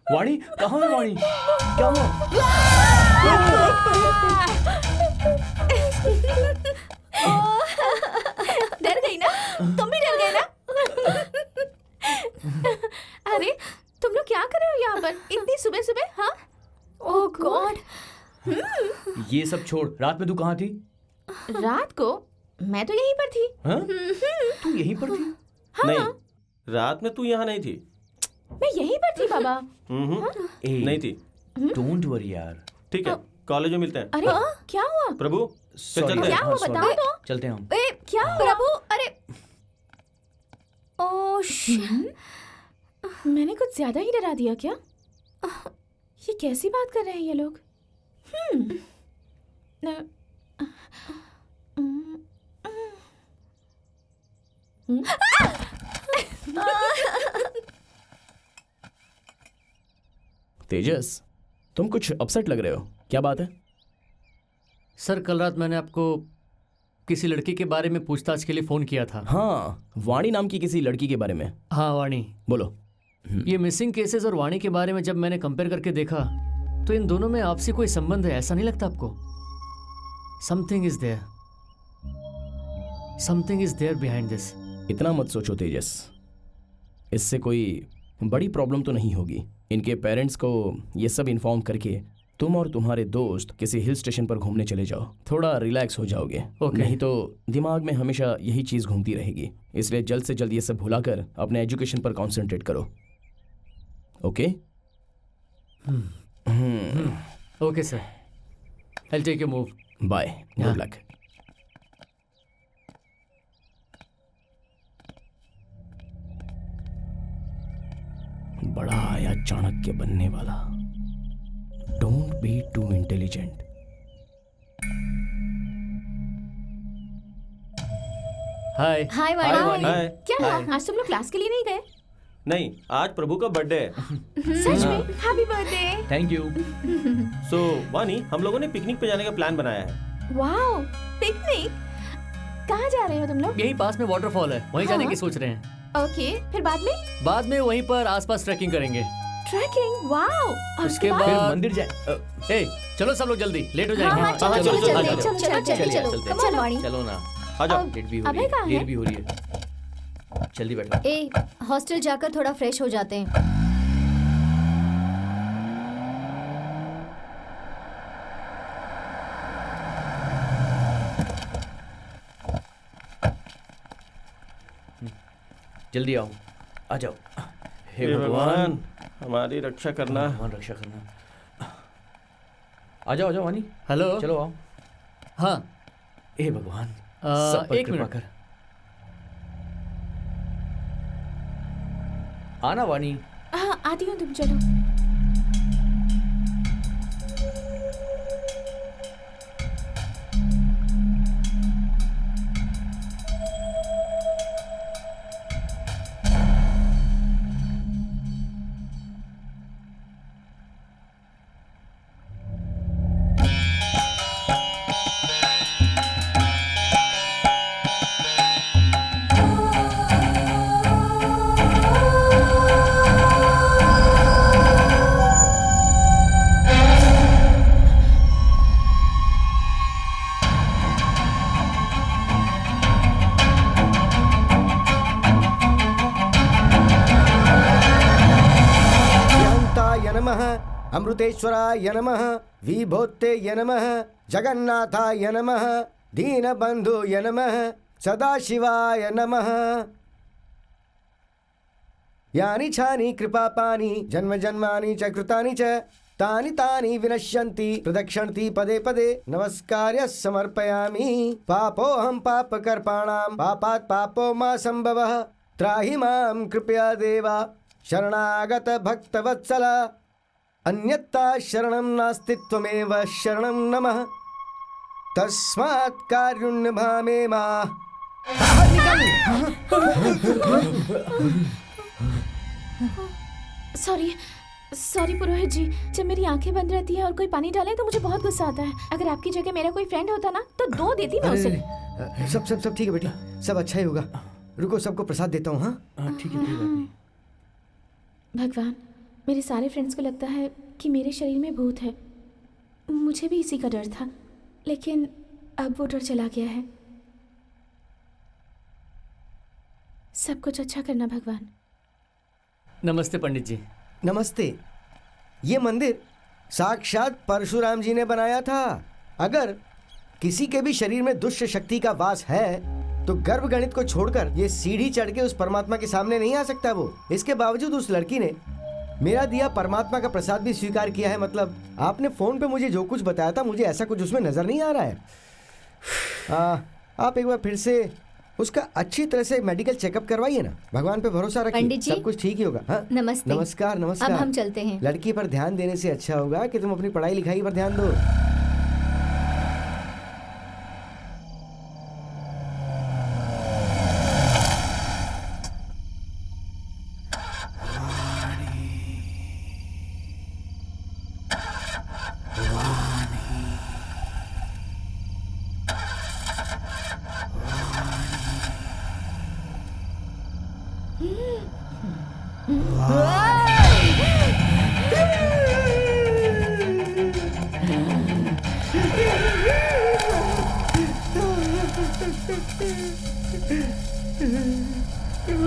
वाणी कहाँ है? वाणी क्या हुआ? डर गई ना? तुम भी डर गए ना? अरे तुम लोग क्या कर रहे हो यहाँ पर इतनी सुबह सुबह? हाँ? ओह गॉड। ये सब छोड़, रात में तू कहाँ थी? रात को मैं तो यहीं पर थी। हाँ? तू यहीं पर थी? हाँ? नहीं, रात में तू यहाँ नहीं थी। मैं यहीं पर थी बाबा। नहीं थी। डोंट वरी यार। ठीक है, कॉलेज में मिलते हैं। अरे क्या हुआ? प्रभु चलते हैं। क्या हुआ बताओ तो। चलते हैं हम। क्या प्रभु? अरे ओह शिट, मैंने कुछ ज्यादा ही डरा दिया क्या? ये कैसी बात कर रहे हैं ये लोग? तेजस, तुम कुछ अपसेट लग रहे हो, क्या बात है? सर कल रात मैंने आपको किसी लड़की के बारे में पूछताछ के लिए फोन किया था। हाँ, वाणी नाम की किसी लड़की के बारे में। हाँ वाणी। बोलो। ये मिसिंग केसेस और वाणी के बारे में जब मैंने कंपेयर करके देखा तो इन दोनों में आपसी कोई संबंध है, ऐसा नहीं लगता आपको? Something is there, something is there behind this. इतना मत सोचो तेजस, इससे कोई बड़ी प्रॉब्लम तो नहीं होगी। इनके पेरेंट्स को ये सब इन्फॉर्म करके तुम और तुम्हारे दोस्त किसी हिल स्टेशन पर घूमने चले जाओ, थोड़ा रिलैक्स हो जाओगे। नहीं तो दिमाग में हमेशा यही चीज़ घूमती रहेगी। इसलिए जल्द से जल्द ये सब भुलाकर अपने एजुकेशन पर कॉन्सेंट्रेट करो। Okay? Okay sir, I will take your move. Bye, good luck. बड़ा आया चाणक्य बनने वाला। Don't be too intelligent. Hi. Hi hi Vani. Hi. क्या हुआ? आज तुम लोग क्लास के लिए नहीं गए? नहीं, आज प्रभु का बर्थडे है। सच में? Happy birthday. Thank you. So Vani, हम लोगों ने पिकनिक पे जाने का प्लान बनाया है। Wow, picnic? कहाँ जा रहे हो तुम लोग? यही पास में वाटरफॉल है, वहीं जाने की सोच रहे हैं। ओके, फिर बाद में? बाद में वहीं पर आसपास ट्रैकिंग करेंगे। ट्रैकिंग? वाओ। और उसके बाद मंदिर जाए। ए, चलो सब लोग जल्दी, लेट हो जाएंगे। हाँ, चलो चलो, चलो चलो, चलो चलो, चलो चलिए, चलो चलते हैं। कम ऑन वाणी। चलो ना, आ जाओ। लेट भी हो अबे रही कहाँ है, है? लेट भी हो रही है। जल्दी बैठो। ए, हॉस्टल जाकर थोड़ा फ्रेश हो जाते हैं। जल्दी आओ, आ जाओ। हे हे भगवान, भगवान, हमारी रक्षा करना। भगवान रक्षा करना। आ जाओ, आ जाओ वानी। हेलो। चलो आओ। हाँ। हे भगवान, सब पर एक कृपा मिनट। कर। आना वानी। हाँ, आती हूँ, तुम चलो। अमृतेश्वराय नमः, विभूतये नमः, जगन्नाथाय नमः, दीनबन्धुये नमः, सदाशिवाय नमः। यानि छानि कृपापानि जन्म जन्मानि च कृतानि च तानि तानि विनश्यन्ति प्रदक्षिणति पदे पदे नमस्कार्य समर्पयामि। पापोऽहं पापकर्पाणां पापात् पापो मा संभवः त्राहि मां कृपया देवा शरणागत भक्तवत्सल अन्यत्ता शरणं नास्ति त्वमेव शरणं नमः तस्मात् कारुण्यभामे मा। सॉरी पुरोहित जी, जब मेरी आंखें बंद रहती हैं और कोई पानी डाले तो मुझे बहुत गुस्सा आता है। अगर आपकी जगह मेरा कोई फ्रेंड होता ना तो 2 देती मैं उसे। सब ठीक है बेटी, सब अच्छा ही होगा। रुको, सबको प्रसाद देता हूँ। हाँ ठीक है। भगवान, मेरे सारे फ्रेंड्स को लगता है कि मेरे शरीर में भूत है। मुझे भी इसी का डर था, लेकिन अब वो डर चला गया है। सब कुछ अच्छा करना भगवान। नमस्ते पंडित जी। नमस्ते। ये मंदिर साक्षात परशुराम जी ने बनाया था। अगर किसी के भी शरीर में दुष्ट शक्ति का वास है तो गर्भ गणित को छोड़कर ये सीढ़ी चढ़ के उस परमात्मा के सामने नहीं आ सकता वो। इसके बावजूद उस लड़की ने मेरा दिया परमात्मा का प्रसाद भी स्वीकार किया है। मतलब आपने फोन पे मुझे जो कुछ बताया था, मुझे ऐसा कुछ उसमें नजर नहीं आ रहा है। आप एक बार फिर से उसका अच्छी तरह से मेडिकल चेकअप करवाइए ना। भगवान पे भरोसा रखिए, सब कुछ ठीक ही होगा। हाँ? नमस्ते। नमस्कार। नमस्कार। अब हम चलते हैं। लड़की पर ध्यान देने से अच्छा होगा कि तुम अपनी पढ़ाई लिखाई पर ध्यान दो।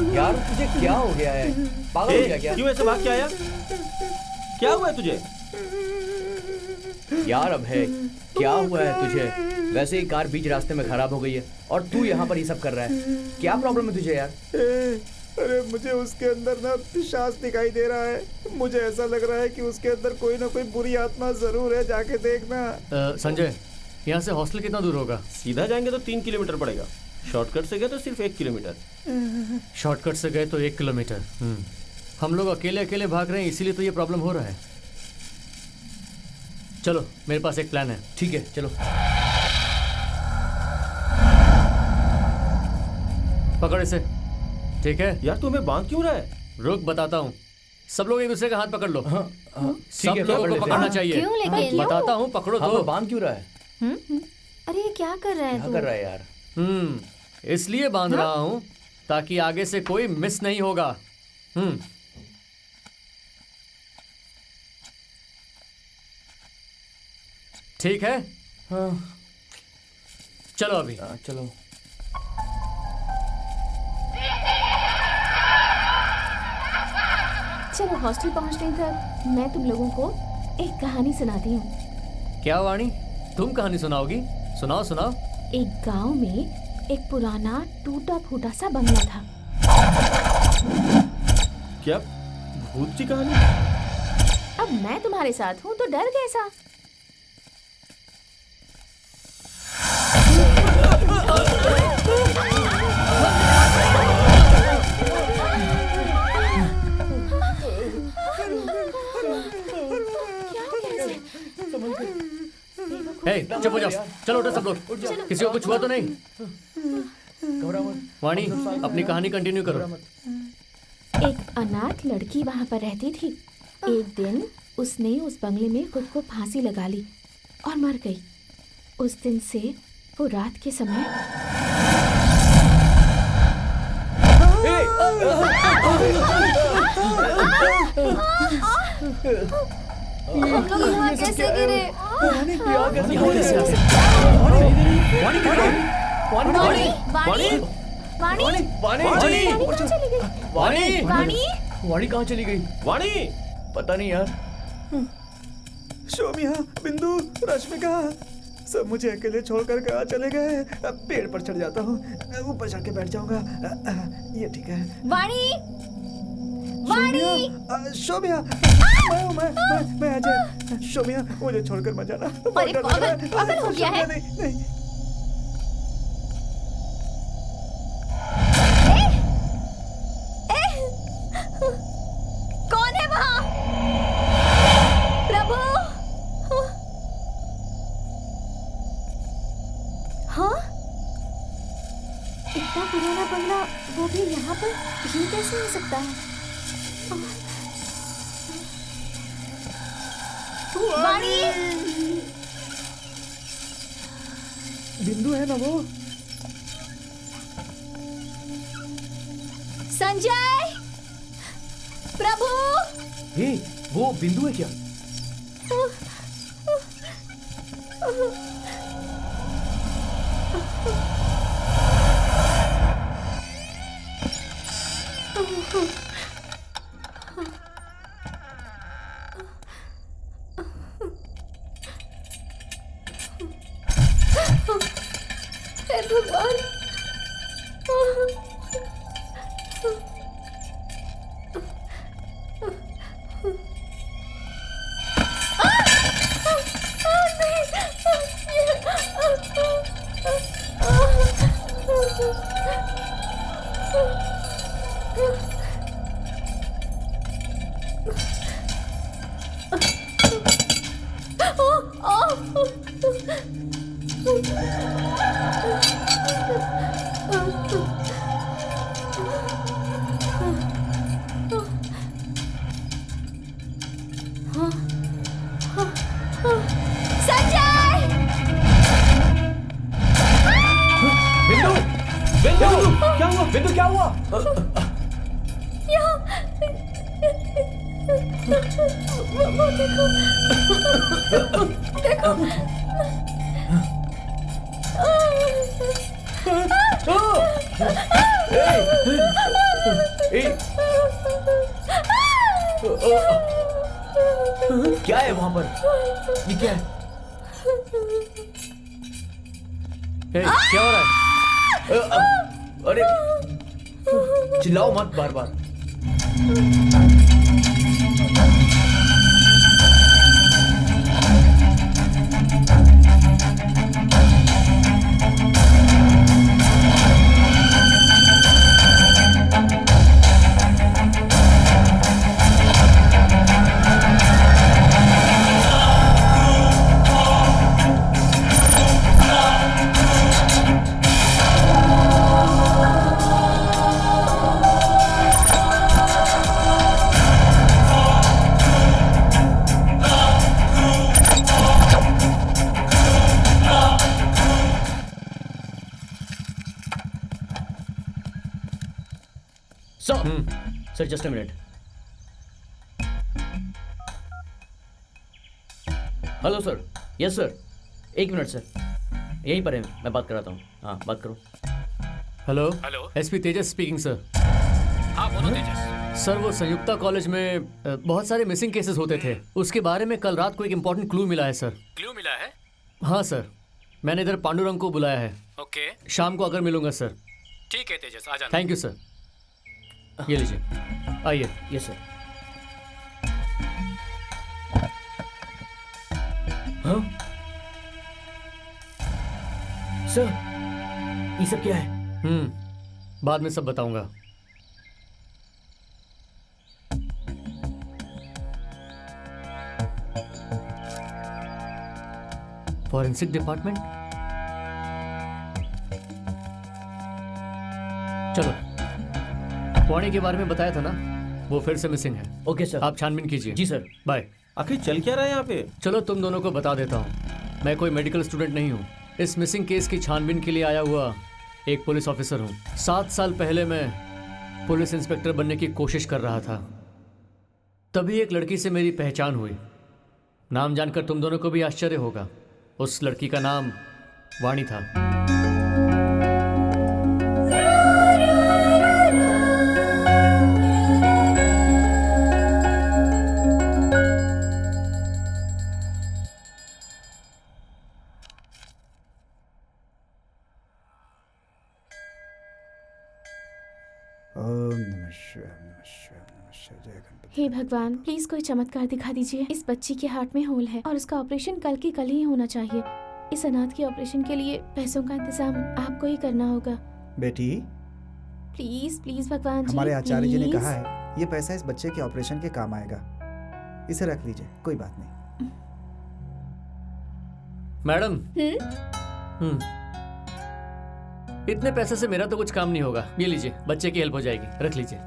यार तुझे क्या हो गया है? पागल हो गया क्या? क्यों ऐसे भाग के आया? क्या हुआ है तुझे? यार अब है, क्या हुआ है तुझे? वैसे ही कार बीच रास्ते में खराब हो गई है और तू यहाँ पर ये सब कर रहा है। क्या प्रॉब्लम है तुझे यार? अरे मुझे उसके अंदर ना पिशाच दिखाई दे रहा है। मुझे ऐसा लग रहा है कि उसके अंदर कोई ना कोई बुरी आत्मा जरूर है, जाके देखना। संजय, यहाँ से हॉस्टल कितना दूर होगा? सीधा जाएंगे तो 3 किलोमीटर पड़ेगा, शॉर्टकट से गए तो सिर्फ 1 किलोमीटर। शॉर्टकट से गए तो 1 किलोमीटर। हम लोग अकेले अकेले भाग रहे हैं, इसीलिए तो ये प्रॉब्लम हो रहा है। चलो, मेरे पास एक प्लान है। ठीक है, चलो। पकड़ इसे। ठीक है यार, तू हमें बांध क्यों रहा है? रुक, बताता हूँ। सब लोग एक दूसरे का हाथ पकड़ लो। सब है, लोगों पकड़ को लेते पकड़ना हैं। चाहिए। क्यों लेकिन? बताता हूँ, पकड़ो तो। बांध क्यों रहा है? अरे ये क्या कर रहा है क्या तू? कर रहा है यार? इसलिए बांध रहा हूँ ताकि आगे से कोई मिस नहीं होगा। ठीक है? चलो अभी। चलो। चलो हॉस्टल पहुंचने तक मैं तुम लोगों को एक कहानी सुनाती हूँ। क्या वाणी, तुम कहानी सुनाओगी? सुनाओ सुनाओ। एक गांव में एक पुराना टूटा फूटा सा बंगला था। क्या भूत की कहानी? अब मैं तुम्हारे साथ हूँ तो डर कैसा? चुप हो जाओ। चलो उठो सब लोग। किसी को कुछ हुआ तो नहीं? वाणी, अपनी कहानी कंटिन्यू करो। एक अनाथ लड़की वहाँ पर रहती थी। एक दिन उसने उस बंगले में खुद को फांसी लगा ली और मर गई। उस दिन से वो रात के समय हम लोग यहाँ कैसे गिरे? वाणी कहाँ चली गई? वाणी, पता नहीं यार। शोमिया, बिंदु, रश्मिका सब मुझे अकेले छोड़कर कहाँ चले गए? अब पेड़ पर चढ़ जाता हूँ, ऊपर चढ़ के बैठ जाऊंगा। ये ठीक है। वाणी, वाणी, शोमिया, मैं अजय। शोमिया, मुझे छोड़कर मत जाना। अरे पागल हो गया है? नहीं। कौन है वहाँ? प्रभु! हाँ? इतना पुराना बंगला, वो भी यहाँ पर, ये कैसे हो सकता है? वाणी! बिंदु है ना वो? संजय! प्रभु! हे, वो बिंदु है क्या? हे भगवान! बिंदु क्या हुआ? वो देखो, देखो। क्या है वहां पर? ये क्या है? क्या हो रहा है? अरे चिल्लाओ मत बार बार। Sir just a minute. Hello sir. Yes sir, एक मिनट सर, यहीं पर है, मैं बात कराता हूँ। हाँ बात करो। Hello hello. एसपी तेजस स्पीकिंग सर। हाँ बोलो तेजस। सर वो संयुक्ता कॉलेज में बहुत सारे मिसिंग केसेस होते थे, उसके बारे में कल रात को एक इम्पोर्टेंट क्लू मिला है सर। क्लू मिला है? हाँ सर, मैंने इधर पांडुरंग को बुलाया है। ओके, शाम को आकर मिलूंगा सर। ठीक है तेजस, आ जाना। Thank you sir. ये लीजिए, आइए। Yes sir. हाँ सर, ये सब क्या है? बाद में सब बताऊंगा। फॉरेंसिक डिपार्टमेंट, चलो। वाणी के बारे में बताया था ना, वो फिर से मिसिंग है। Okay sir. आप छानबीन कीजिए। जी सर। बाय। आखिर चल क्या रहा है यहाँ पे? चलो तुम दोनों को बता देता हूँ, मैं कोई मेडिकल स्टूडेंट नहीं हूँ। इस मिसिंग केस की छानबीन के लिए आया हुआ एक पुलिस ऑफिसर हूँ। 7 साल पहले मैं पुलिस इंस्पेक्टर बनने की कोशिश कर रहा था, तभी एक लड़की से मेरी पहचान हुई। नाम जानकर तुम दोनों को भी आश्चर्य होगा, उस लड़की का नाम वाणी था। हे भगवान, प्लीज कोई चमत्कार दिखा दीजिए। इस बच्ची के हार्ट में होल है और उसका ऑपरेशन कल के कल ही होना चाहिए। इस अनाथ के ऑपरेशन के लिए पैसों का इंतजाम आपको ही करना होगा। बेटी, प्लीज प्लीज भगवान जी, हमारे आचार्य जी ने प्लीज। कहा है ये पैसा इस बच्चे के ऑपरेशन के काम आएगा, इसे रख लीजिए, कोई बात नहीं। मैडम, इतने पैसे से मेरा तो कुछ काम नहीं होगा। ये लीजिए, बच्चे की हेल्प हो जाएगी, रख लीजिए।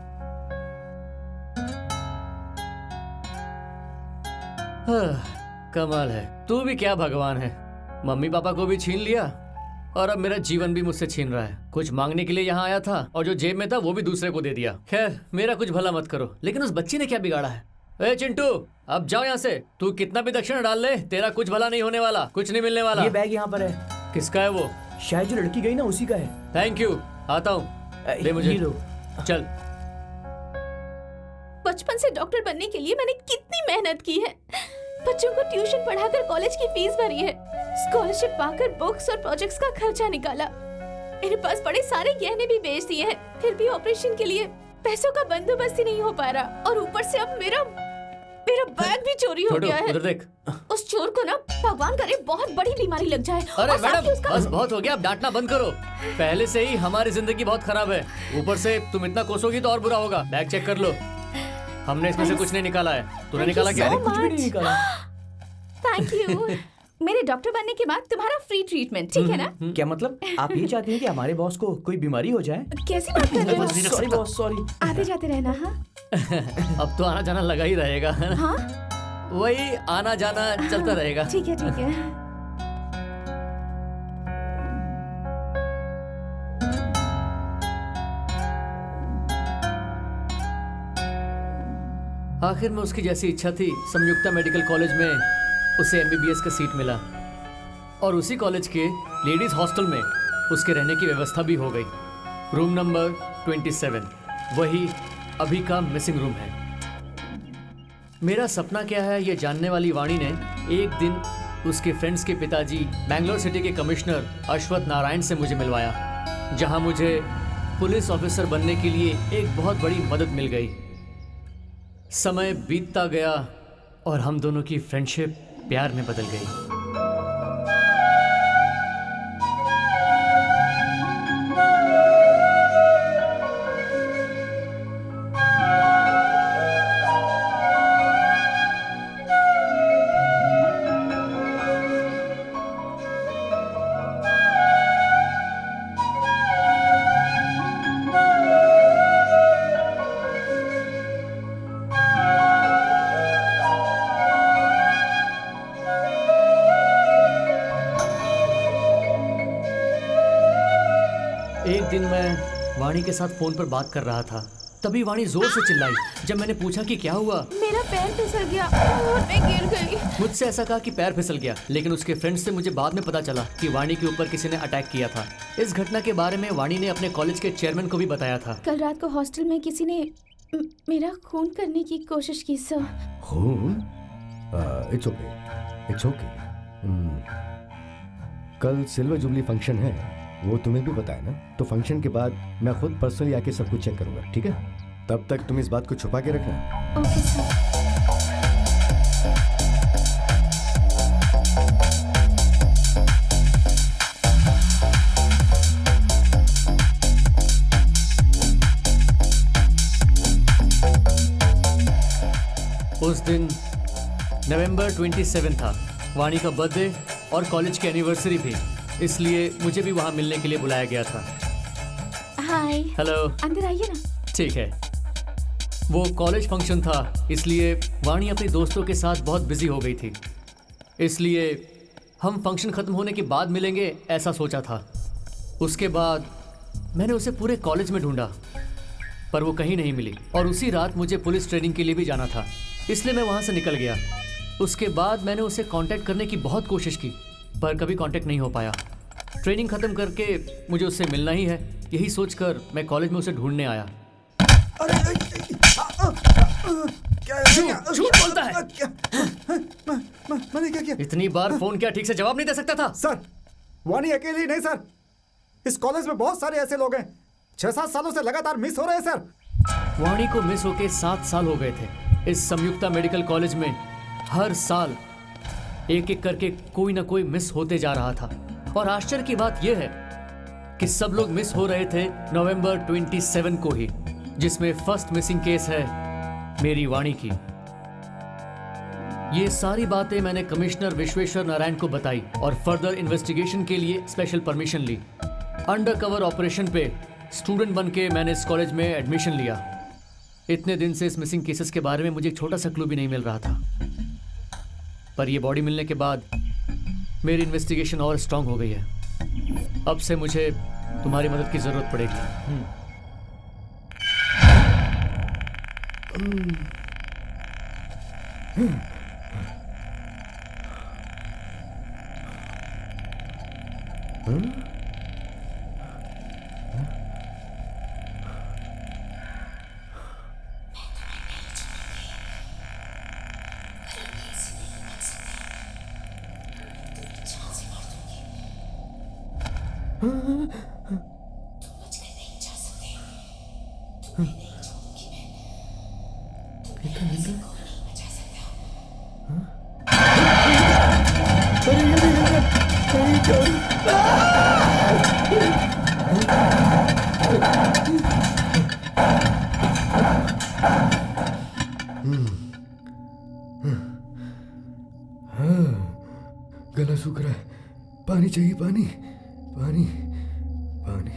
कमाल है, तू भी क्या भगवान है। मम्मी पापा को भी छीन लिया और अब मेरा जीवन भी मुझसे छीन रहा है। कुछ मांगने के लिए यहाँ आया था और जो जेब में था वो भी दूसरे को दे दिया। खैर, मेरा कुछ भला मत करो, लेकिन उस बच्ची ने क्या बिगाड़ा है? ए चिंटू, अब जाओ यहाँ से। तू कितना भी दक्षिण डाल ले, तेरा कुछ भला नहीं होने वाला, कुछ नहीं मिलने वाला। ये बैग यहाँ पर है। किसका है वो? शायद जो लड़की गई ना, उसी का है। थैंक यू, आता हूँ। दे मुझे। चल। बचपन से डॉक्टर बनने के लिए मैंने कितनी मेहनत की है। बच्चों को ट्यूशन पढ़ाकर कॉलेज की फीस भरी है, स्कॉलरशिप पाकर बुक्स और प्रोजेक्ट्स का खर्चा निकाला। मेरे पास बड़े सारे गहने भी बेच दिए हैं, फिर भी ऑपरेशन के लिए पैसों का बंदोबस्त ही नहीं हो पा रहा। और ऊपर से अब मेरा बैग भी चोरी हो गया है। उधर देख। उस चोर को ना भगवान करे बहुत बड़ी बीमारी लग जाए। अरे और साथ मैडम, ही उसका बस बहुत हो गया, अब डांटना बंद करो। पहले से ही हमारी जिंदगी बहुत खराब है, ऊपर से तुम इतना कोसोगी तो और बुरा होगा। बैग चेक कर लो, हमने इसमें से कुछ नहीं निकाला है। तूने निकाला क्या? कुछ भी नहीं निकाला। Thank you. मेरे डॉक्टर बनने के बाद तुम्हारा फ्री ट्रीटमेंट, ठीक है ना? क्या मतलब? आप ये चाहती हैं कि हमारे बॉस को कोई बीमारी हो जाए? कैसी बात कर रहे हो? Sorry boss, sorry. आते जाते रहना। हाँ अब तो आना जाना लगा ही रहेगा, है ना? हाँ वही आना जाना चलता रहेगा। ठीक है ठीक है। आखिर में उसकी जैसी इच्छा थी, संयुक्ता मेडिकल कॉलेज में उसे एमबीबीएस का सीट मिला और उसी कॉलेज के लेडीज हॉस्टल में उसके रहने की व्यवस्था भी हो गई। रूम नंबर 27 वही अभी का मिसिंग रूम है। मेरा सपना क्या है ये जानने वाली वाणी ने एक दिन उसके फ्रेंड्स के पिताजी बैंगलोर सिटी के कमिश्नर अश्वथ नारायण से मुझे मिलवाया, जहां मुझे पुलिस ऑफिसर बनने के लिए एक बहुत बड़ी मदद मिल गई। समय बीतता गया और हम दोनों की फ्रेंडशिप प्यार में बदल गई। एक दिन मैं वाणी के साथ फोन पर बात कर रहा था तभी वाणी जोर से चिल्लाई। जब मैंने पूछा कि क्या हुआ, मेरा पैर फिसल गया और मैं गिर गई। मुझसे ऐसा कहा कि पैर फिसल गया, लेकिन उसके फ्रेंड्स से मुझे बाद में पता चला कि वाणी के ऊपर किसी ने अटैक किया था। इस घटना के बारे में वाणी ने अपने कॉलेज के चेयरमैन को भी बताया था। कल रात को हॉस्टल में किसी ने मेरा खून करने की कोशिश की सर। खून? It's okay, it's okay. कल सिल्वर जुबली फंक्शन है, वो तुम्हें भी पता है ना? तो फंक्शन के बाद मैं खुद पर्सनली आके सब कुछ चेक करूंगा, ठीक है? तब तक तुम इस बात को छुपा के रखना। Okay sir. उस दिन नवंबर 27 था, वाणी का बर्थडे और कॉलेज की एनिवर्सरी भी, इसलिए मुझे भी वहाँ मिलने के लिए बुलाया गया था। हाय। हेलो। अंदर आइए ना। ठीक है। वो कॉलेज फंक्शन था, इसलिए वाणी अपने दोस्तों के साथ बहुत बिजी हो गई थी, इसलिए हम फंक्शन ख़त्म होने के बाद मिलेंगे ऐसा सोचा था। उसके बाद मैंने उसे पूरे कॉलेज में ढूंढा, पर वो कहीं नहीं मिली, और उसी रात मुझे पुलिस ट्रेनिंग के लिए भी जाना था, इसलिए मैं वहाँ से निकल गया। उसके बाद मैंने उसे कांटेक्ट करने की बहुत कोशिश की, पर कभी कांटेक्ट नहीं हो पाया। ट्रेनिंग ख़त्म करके मुझे उससे मिलना ही है, यही सोचकर मैं कॉलेज में उसे ढूंढने आया। झूठ बोलता है। मैंने क्या किया? इतनी बार फोन किया, ठीक से जवाब नहीं दे सकता था? सर, वाणी अकेली नहीं सर, इस कॉलेज में बहुत सारे ऐसे लोग हैं 6-7 सालों से लगातार मिस हो रहे हैं सर। वाणी को मिस होके 7 साल हो गए थे। इस संयुक्ता मेडिकल कॉलेज में हर साल एक एक करके कोई ना कोई मिस होते जा रहा था, और आश्चर्य की बात यह है कि सब लोग मिस हो रहे थे नवंबर 27 को ही, जिसमें फर्स्ट मिसिंग केस है मेरी वाणी की। ये सारी बातें मैंने कमिश्नर विश्वेश्वर नारायण को बताई और फर्दर इन्वेस्टिगेशन के लिए स्पेशल परमिशन ली। अंडर कवर ऑपरेशन पे स्टूडेंट बन के मैंने इस कॉलेज में एडमिशन लिया। इतने दिन से इस मिसिंग केसेस के बारे में मुझे एक छोटा सा क्लू भी नहीं मिल रहा था, पर यह बॉडी मिलने के बाद मेरी इन्वेस्टिगेशन और स्ट्रांग हो गई है। अब से मुझे तुम्हारी मदद की जरूरत पड़ेगी। गला सूख रहा है, पानी चाहिए, पानी पानी पानी।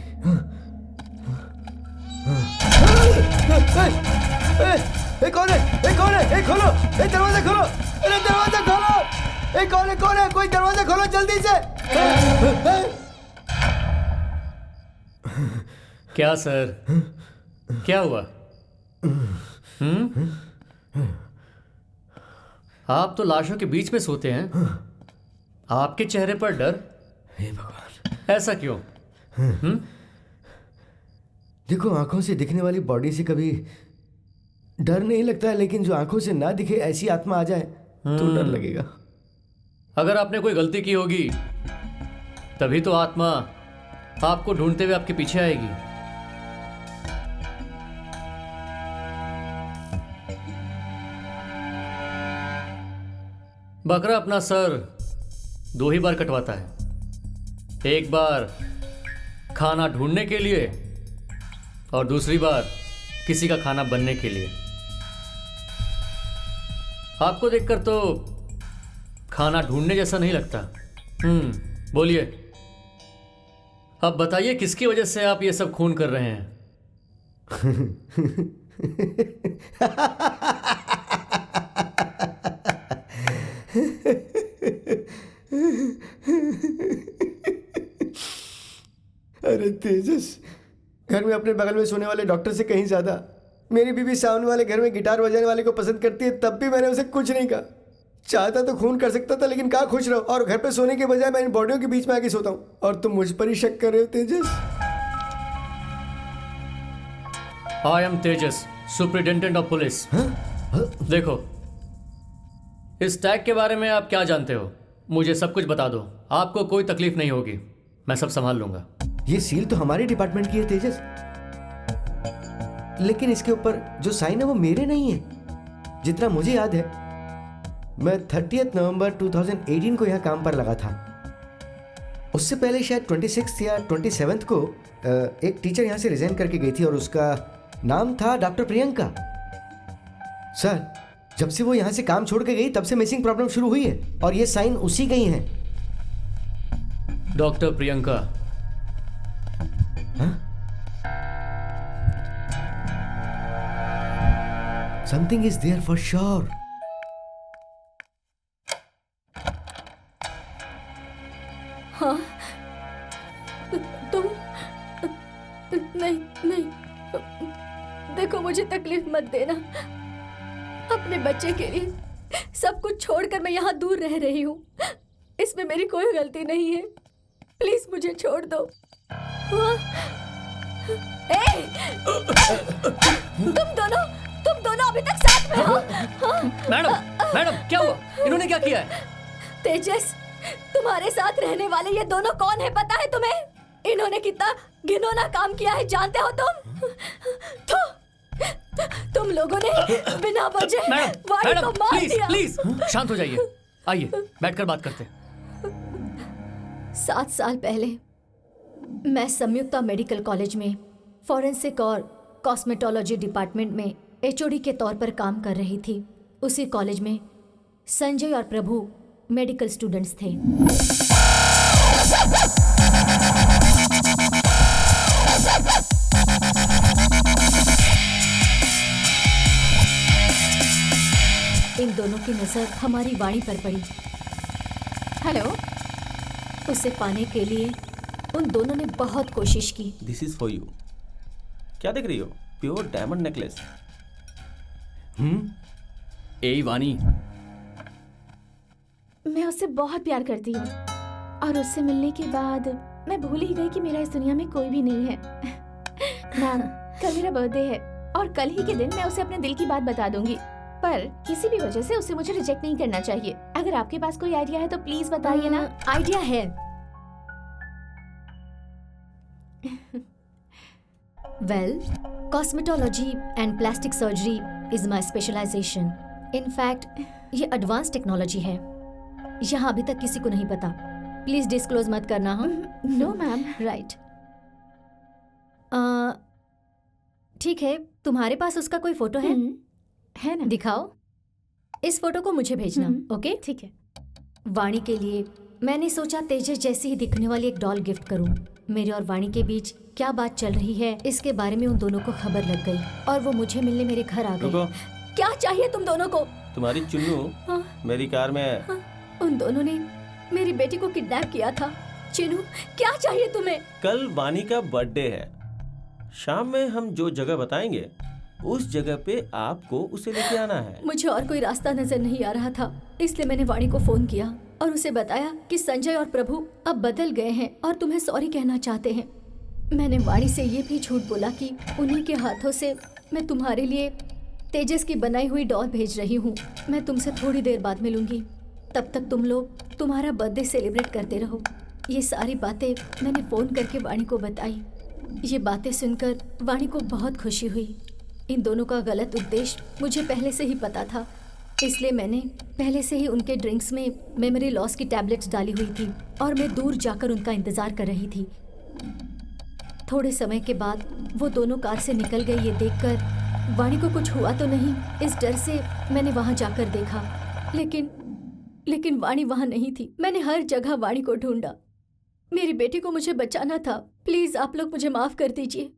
कौन है? कौन है? खोलो, दरवाजा खोलो, अरे दरवाजा खोलो। कौन है? कोई दरवाजा खोलो जल्दी से। क्या सर, क्या हुआ? आप तो लाशों के बीच में सोते हैं, आपके चेहरे पर डर। हे भगवान, ऐसा क्यों? देखो, आंखों से दिखने वाली बॉडी से कभी डर नहीं लगता है, लेकिन जो आंखों से ना दिखे ऐसी आत्मा आ जाए तो डर लगेगा। अगर आपने कोई गलती की होगी तभी तो आत्मा आपको ढूंढते हुए आपके पीछे आएगी। बकरा अपना सर 2 ही बार कटवाता है, एक बार खाना ढूंढने के लिए और दूसरी बार किसी का खाना बनने के लिए। आपको देखकर तो खाना ढूंढने जैसा नहीं लगता। बोलिए, अब बताइए किसकी वजह से आप ये सब खून कर रहे हैं? अरे तेजस, घर में अपने बगल में सोने वाले डॉक्टर से कहीं ज्यादा मेरी बीवी सामने वाले घर में गिटार बजाने वाले को पसंद करती है, तब भी मैंने उसे कुछ नहीं कहा। चाहता तो खून कर सकता था, लेकिन कहा खुश रहो, और घर पे सोने के बजाय मैं इन बॉडियों के बीच में आके सोता हूँ, और तुम मुझ पर ही शक कर रहे हो Tejas. I am Tejas, superintendent of police. देखो, इस टैग के बारे में आप क्या जानते हो? मुझे सब कुछ बता दो, आपको कोई तकलीफ नहीं होगी, मैं सब संभाल लूंगा। ये सील तो हमारे डिपार्टमेंट की है तेजस, लेकिन इसके ऊपर जो साइन है वो मेरे नहीं है। जितना मुझे याद है, मैं 30 नवंबर 2018 को यहाँ काम पर लगा था। उससे पहले शायद 26 या 27 को एक टीचर यहाँ से रिजाइन करके गई थी, और उसका नाम था डॉक्टर प्रियंका। सर, जब से वो यहाँ से काम छोड़ के गई तब से मिसिंग प्रॉब्लम शुरू हुई है, और ये साइन उसी का ही है। Doctor Priyanka? Something is there for sure. हाँ, तुम नहीं नहीं, देखो मुझे तकलीफ मत देना। अपने बच्चे के लिए सब कुछ छोड़कर मैं यहाँ दूर रह रही हूँ, इसमें मेरी कोई गलती नहीं है। प्लीज मुझे छोड़ दो। हाँ? तुम दोनों अभी तक साथ में हो? हाँ? मैडम क्या हुआ? इन्होंने क्या किया है? तेजस, तुम्हारे साथ रहने वाले ये दोनों कौन है पता है तुम्हें? इन्होंने कितना घिनौना काम किया है जानते हो तुम? तुम लोगों ने बिना वजह वाणी को मार दिया। प्लीज शांत हो जाइए, आइए बैठकर बात करते हैं। 7 साल पहले मैं संयुक्ता मेडिकल कॉलेज में फॉरेंसिक और कॉस्मेटोलॉजी डिपार्टमेंट में एचओडी के तौर पर काम कर रही थी। उसी कॉलेज में संजय और प्रभु मेडिकल स्टूडेंट्स थे। इन दोनों की नजर हमारी वाणी पर पड़ी। हेलो। उसे पाने के लिए उन दोनों ने बहुत कोशिश की। This is for you. क्या देख रही हो? Pure diamond necklace. ए वानी, मैं उससे बहुत प्यार करती हूँ, और उससे मिलने के बाद मैं भूल ही गई कि मेरा इस दुनिया में कोई भी नहीं है। मैम, कल मेरा बर्थडे है और कल ही के दिन मैं उसे अपने दिल की बात बता दूंगी, पर किसी भी वजह से उसे मुझे रिजेक्ट नहीं करना चाहिए। अगर आपके पास कोई आइडिया है तो प्लीज बताइए ना। आइडिया है। Well, cosmetology and plastic surgery is my specialization. In fact ये एडवांस टेक्नोलॉजी है, यहाँ अभी तक किसी को नहीं पता। प्लीज डिस्क्लोज मत करना। हाँ? No ma'am. राइट। ठीक है, तुम्हारे पास उसका कोई फोटो है? है ना? दिखाओ। इस फोटो को मुझे भेजना। ओके, ठीक है। वाणी के लिए मैंने सोचा तेजस जैसी ही दिखने वाली एक डॉल गिफ्ट करूं। मेरे और वाणी के बीच क्या बात चल रही है इसके बारे में उन दोनों को खबर लग गई और वो मुझे मिलने मेरे घर आ गए। क्या चाहिए तुम दोनों को? तुम्हारी चुन्नू मेरी कार में है। उन दोनों ने मेरी बेटी को किडनैप किया था। चिन्नू, क्या चाहिए तुम्हें? कल वानी का बर्थडे है। शाम में हम जो जगह बताएंगे उस जगह पे आपको उसे लेके आना है। मुझे और कोई रास्ता नजर नहीं आ रहा था, इसलिए मैंने वाणी को फोन किया और उसे बताया कि संजय और प्रभु अब बदल गए हैं और तुम्हें सॉरी कहना चाहते हैं। मैंने वाणी से ये भी झूठ बोला कि उन्हीं के हाथों से मैं तुम्हारे लिए तेजस की बनाई हुई डॉल भेज रही हूँ। मैं तुमसे थोड़ी देर बाद मिलूंगी, तब तक तुम लोग तुम्हारा बर्थडे सेलिब्रेट करते रहो। ये सारी बातें मैंने फ़ोन करके वाणी को बताई। ये बातें सुनकर वाणी को बहुत खुशी हुई। इन दोनों का गलत उद्देश्य मुझे पहले से ही पता था, इसलिए मैंने पहले से ही उनके ड्रिंक्स में मेमोरी लॉस की टैबलेट्स डाली हुई थी और मैं दूर जाकर उनका इंतज़ार कर रही थी। थोड़े समय के बाद वो दोनों कार से निकल गए। ये देखकर वाणी को कुछ हुआ तो नहीं, इस डर से मैंने वहाँ जाकर देखा, लेकिन वाणी वहाँ नहीं थी। मैंने हर जगह वाणी को ढूंढा। मेरी बेटी को मुझे बचाना था। प्लीज आप लोग मुझे माफ कर दीजिए।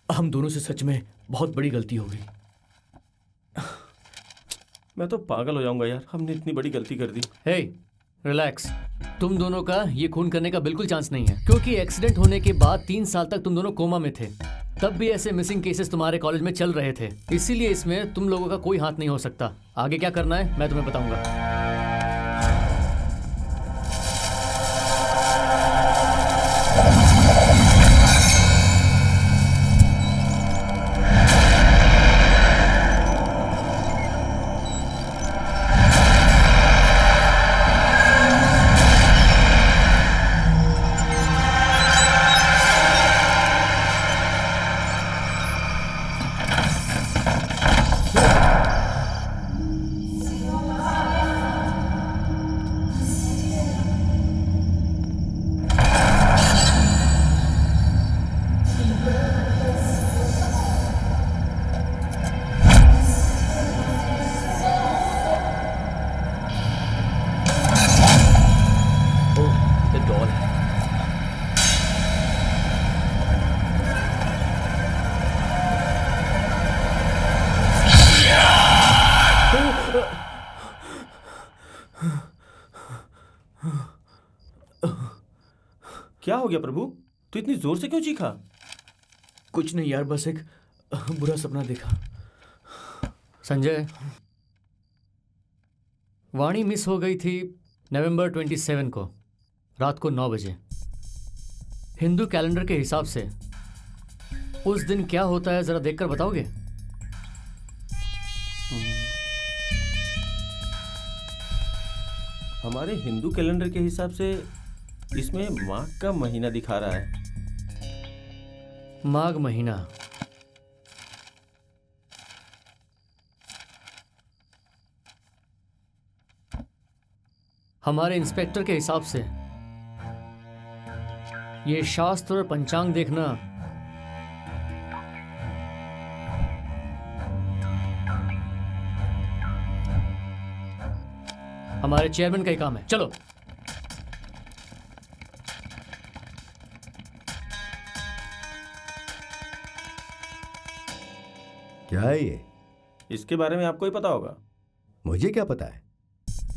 हम दोनों से सच में बहुत बड़ी गलती हो गई। मैं तो पागल हो जाऊंगा यार, हमने इतनी बड़ी गलती कर दी। हे, रिलैक्स। तुम दोनों का ये खून करने का बिल्कुल चांस नहीं है, क्योंकि एक्सीडेंट होने के बाद 3 साल तक तुम दोनों कोमा में थे। तब भी ऐसे मिसिंग केसेस तुम्हारे कॉलेज में चल रहे थे, इसीलिए इसमें तुम लोगों का कोई हाथ नहीं हो सकता। आगे क्या करना है मैं तुम्हें बताऊंगा। क्या हो गया प्रभु? तू इतनी जोर से क्यों चीखा? कुछ नहीं यार, बस एक बुरा सपना देखा। संजय, वाणी मिस हो गई थी नवंबर 27 को रात को 9 बजे। हिंदू कैलेंडर के हिसाब से उस दिन क्या होता है जरा देखकर बताओगे? हमारे हिंदू कैलेंडर के हिसाब से इसमें माघ का महीना दिखा रहा है। माघ महीना? हमारे इंस्पेक्टर के हिसाब से ये शास्त्र और पंचांग देखना हमारे चेयरमैन का ही काम है। चलो। क्या है ये? इसके बारे में आपको ही पता होगा। मुझे क्या पता है?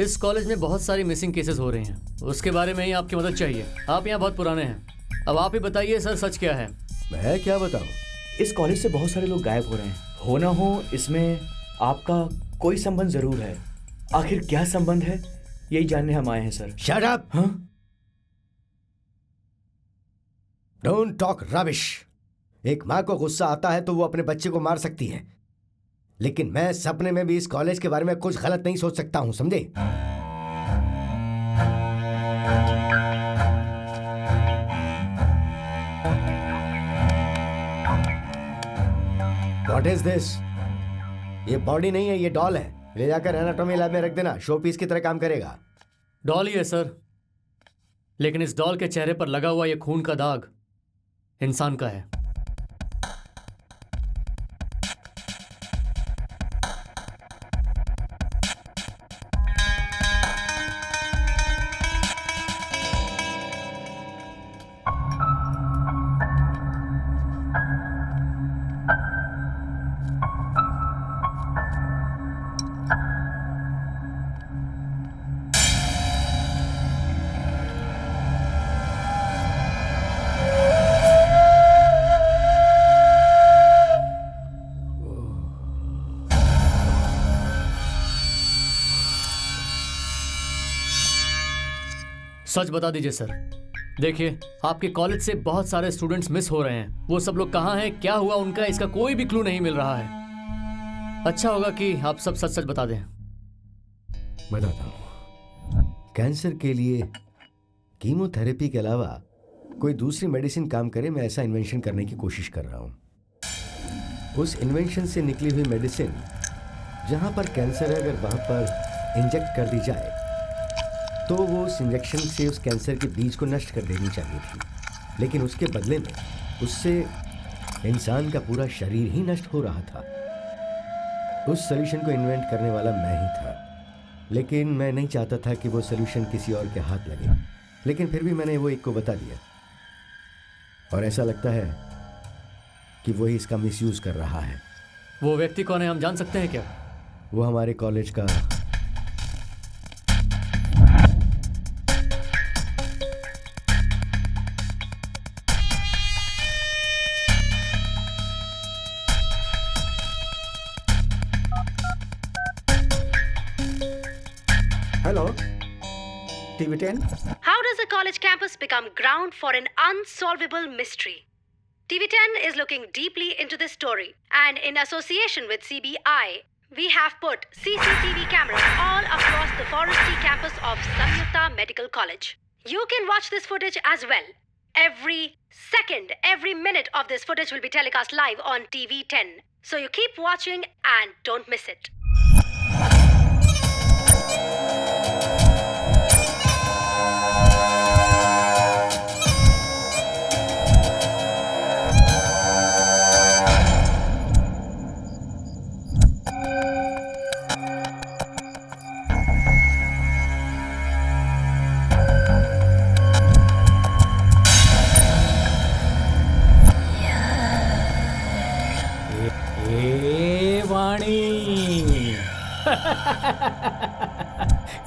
इस कॉलेज में बहुत सारी मिसिंग केसेस हो रहे हैं, उसके बारे में ही आपकी मदद चाहिए। आप यहाँ बहुत पुराने हैं, अब आप ही बताइए सर, सच क्या है? मैं क्या बताऊं? इस कॉलेज से बहुत सारे लोग गायब हो रहे हैं। हो ना हो इसमें आपका कोई संबंध जरूर है। आखिर क्या संबंध है यही जानने हम आए हैं सर। Shut up! हाँ? Don't talk rubbish. एक माँ को गुस्सा आता है तो वो अपने बच्चे को मार सकती है, लेकिन मैं सपने में भी इस कॉलेज के बारे में कुछ गलत नहीं सोच सकता हूं, समझे? What is this? ये बॉडी नहीं है, ये डॉल है। ले जाकर एनाटॉमी लैब में रख देना, शो पीस की तरह काम करेगा। डॉल ही है सर, लेकिन इस डॉल के चेहरे पर लगा हुआ ये खून का दाग इंसान का है। सच बता दीजिए सर। देखिए, आपके कॉलेज से बहुत सारे स्टूडेंट्स मिस हो रहे हैं। वो सब लोग कहाँ हैं, क्या हुआ उनका, इसका कोई भी क्लू नहीं मिल रहा है। अच्छा होगा कि आप सब सच सच बता दें। बताता हूँ। कैंसर के लिए कीमोथेरेपी के अलावा कोई दूसरी मेडिसिन काम करे, मैं ऐसा इन्वेंशन करने की कोशिश कर रहा हूँ। उस इन्वेंशन से निकली हुई मेडिसिन जहाँ पर कैंसर है, अगर वहाँ पर इंजेक्ट कर दी जाए तो वो उस इंजेक्शन से उस कैंसर के बीज को नष्ट कर देनी चाहिए थी, लेकिन उसके बदले में उससे इंसान का पूरा शरीर ही नष्ट हो रहा था। उस सोल्यूशन को इन्वेंट करने वाला मैं ही था, लेकिन मैं नहीं चाहता था कि वो सोल्यूशन किसी और के हाथ लगे। लेकिन फिर भी मैंने वो एक को बता दिया, और ऐसा लगता है कि वही इसका मिसयूज कर रहा है। वो व्यक्ति कौन है, हम जान सकते हैं क्या? वो हमारे कॉलेज का hello TV 10। How does a college campus become ground for an unsolvable mystery? TV10 is looking deeply into this story, and in association with CBI, we have put CCTV cameras all across the foresty campus of Samyukta Medical College. You can watch this footage as well. Every second, every minute of this footage will be telecast live on TV10. So you keep watching and don't miss it.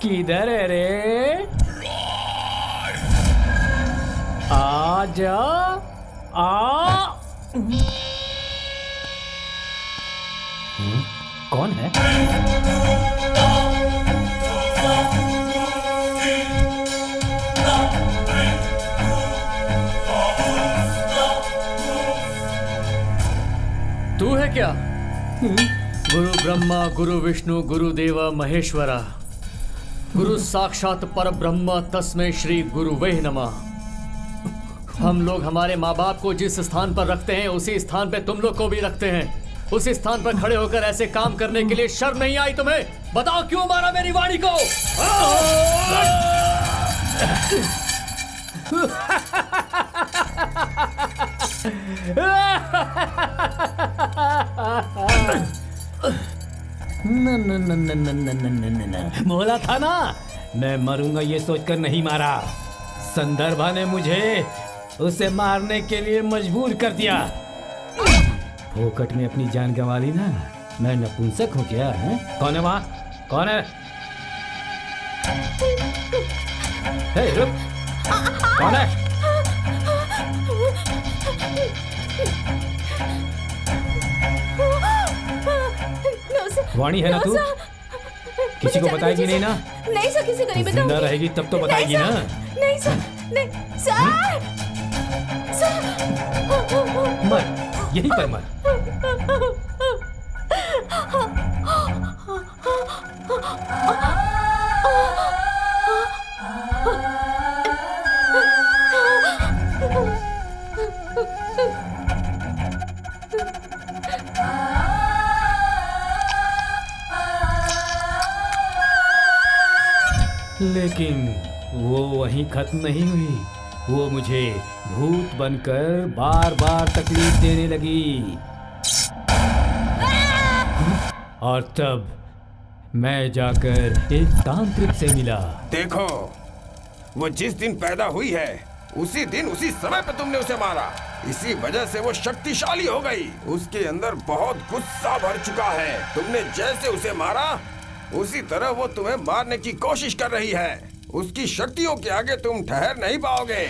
किधर है रे? आजा कौन है? तू है क्या? गुरु ब्रह्मा गुरु विष्णु गुरु देवा महेश्वरा, गुरु साक्षात पर ब्रह्म तस्मै श्री गुरुवे नमः। हम लोग हमारे माँ बाप को जिस स्थान पर रखते हैं उसी स्थान पे तुम लोग को भी रखते हैं। उसी स्थान पर खड़े होकर ऐसे काम करने के लिए शर्म नहीं आई तुम्हें? बताओ क्यों मारा मेरी वाणी को? न बोला था ना मैं मरूंगा ये सोचकर नहीं मारा। संदर्भा ने मुझे उसे मारने के लिए मजबूर कर दिया। फोकट में अपनी जान गंवा ली ना। मैं नपुंसक हूँ क्या? है कौन है वहाँ? कौन है? हे रुक, कौन है? वाणी है ना तू? किसी को बताएगी नहीं ना? नहीं सर, किसी को नहीं बताऊंगी। जिंदा रहेगी तब तो बताएगी ना? नहीं सर, नहीं सर, मर, यहीं पर मर। लेकिन वो वहीं खत्म नहीं हुई। वो मुझे भूत बनकर बार बार तकलीफ देने लगी। और तब मैं जाकर एक तांत्रिक से मिला। देखो, वो जिस दिन पैदा हुई है उसी दिन उसी समय पे तुमने उसे मारा। इसी वजह से वो शक्तिशाली हो गई। उसके अंदर बहुत गुस्सा भर चुका है। तुमने जैसे उसे मारा उसी तरह वो तुम्हें मारने की कोशिश कर रही है। उसकी शक्तियों के आगे तुम ठहर नहीं पाओगे।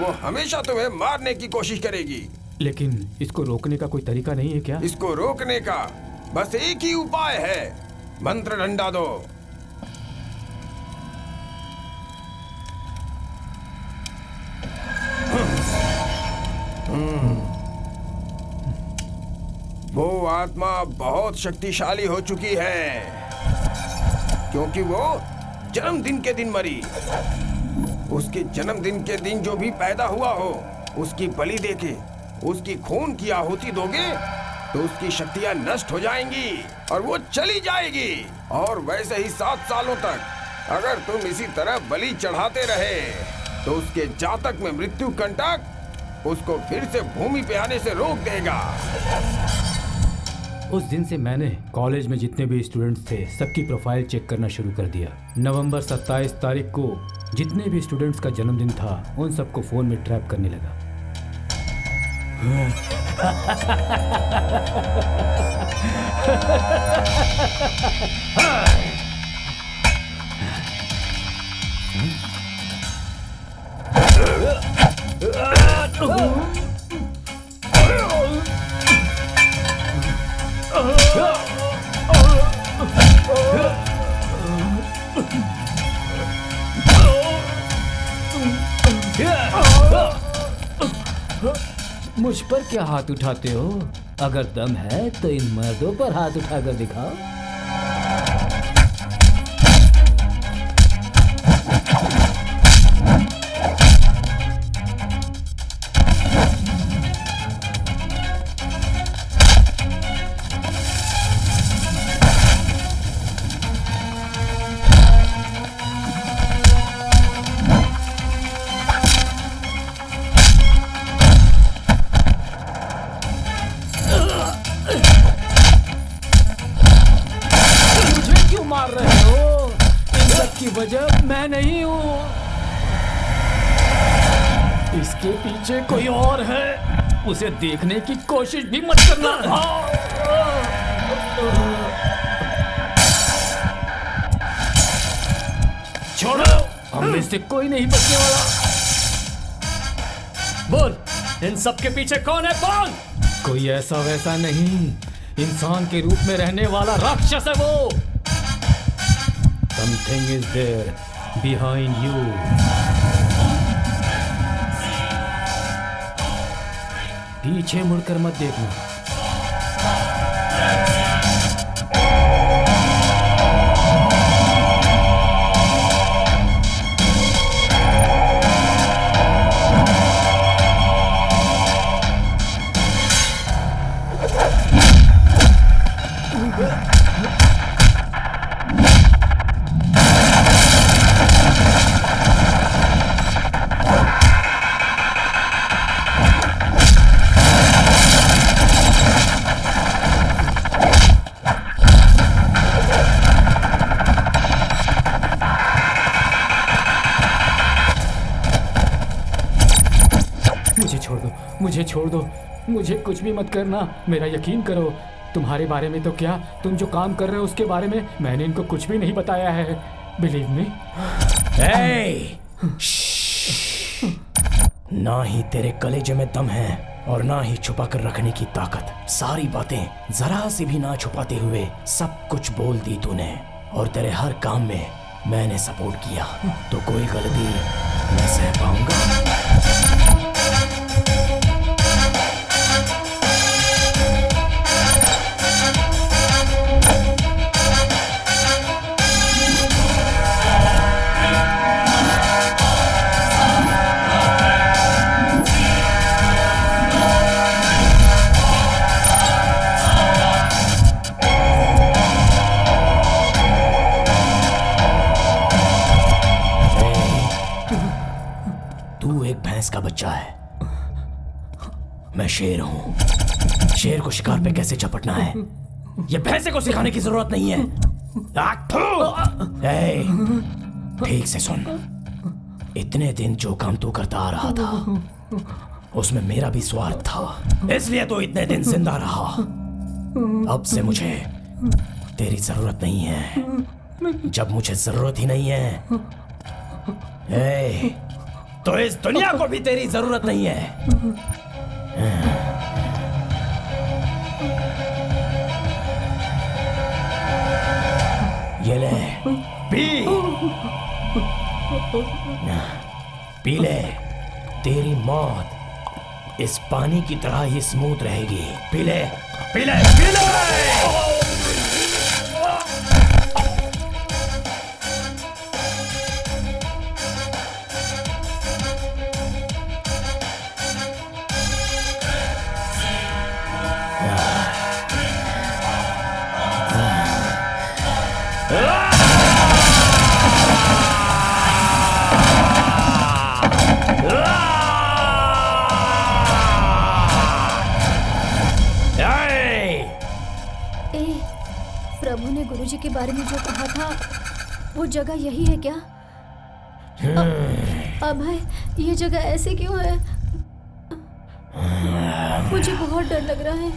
वो हमेशा तुम्हें मारने की कोशिश करेगी। लेकिन इसको रोकने का कोई तरीका नहीं है क्या? इसको रोकने का बस एक ही उपाय है, मंत्र डंडा दो। वो आत्मा बहुत शक्तिशाली हो चुकी है क्योंकि वो जन्मदिन के दिन मरी। उसके जन्मदिन के दिन जो भी पैदा हुआ हो उसकी बलि देके उसकी खून की आहुति दोगे तो उसकी शक्तियां नष्ट हो जाएंगी और वो चली जाएगी। और वैसे ही 7 सालों तक अगर तुम इसी तरह बलि चढ़ाते रहे तो उसके जातक में मृत्यु कंटक उसको फिर से भूमि पे आने से रोक देगा। उस दिन से मैंने कॉलेज में जितने भी स्टूडेंट्स थे सबकी प्रोफाइल चेक करना शुरू कर दिया। नवंबर 27 तारीख को जितने भी स्टूडेंट्स का जन्मदिन था उन सबको फोन में ट्रैप करने लगा। मुझ पर क्या हाथ उठाते हो? अगर दम है तो इन मर्दों पर हाथ उठाकर दिखाओ। वजह मैं नहीं हूं, इसके पीछे कोई और है, उसे देखने की कोशिश भी मत करना। छोड़ो, हम में से कोई नहीं बचने वाला। बोल, इन सब के पीछे कौन है? बोल। कोई ऐसा वैसा नहीं, इंसान के रूप में रहने वाला राक्षस है वो। Something is there behind you. पीछे मुड़कर मत देखना। मुझे छोड़ दो, मुझे कुछ भी मत करना, मेरा यकीन करो। तुम्हारे बारे में तो क्या, तुम जो काम कर रहे हो उसके बारे में मैंने इनको कुछ भी नहीं बताया है। Believe me. ना ही तेरे कलेजे में दम है और ना ही छुपा कर रखने की ताकत। सारी बातें जरा सी भी ना छुपाते हुए सब कुछ बोल दी तूने, और तेरे हर काम में मैंने सपोर्ट किया, तो कोई गलती मैं सह पाऊंगा? का बच्चा है, मैं शेर हूं। शेर को शिकार पे कैसे चपटना है ये भैंसे को सिखाने की जरूरत नहीं है। ठीक से सुन, इतने दिन जो काम तू करता आ रहा था उसमें मेरा भी स्वार्थ था, इसलिए तो इतने दिन जिंदा रहा। अब से मुझे तेरी जरूरत नहीं है। जब मुझे जरूरत ही नहीं है तो इस दुनिया को भी तेरी जरूरत नहीं है। ये ले, पी ले। तेरी मौत इस पानी की तरह ही स्मूथ रहेगी। पी ले, पी ले, पी ले। प्रभु ने गुरुजी के बारे में जो कहा था वो जगह यही है क्या? अभय, ये जगह ऐसे क्यों है? मुझे बहुत डर लग रहा है।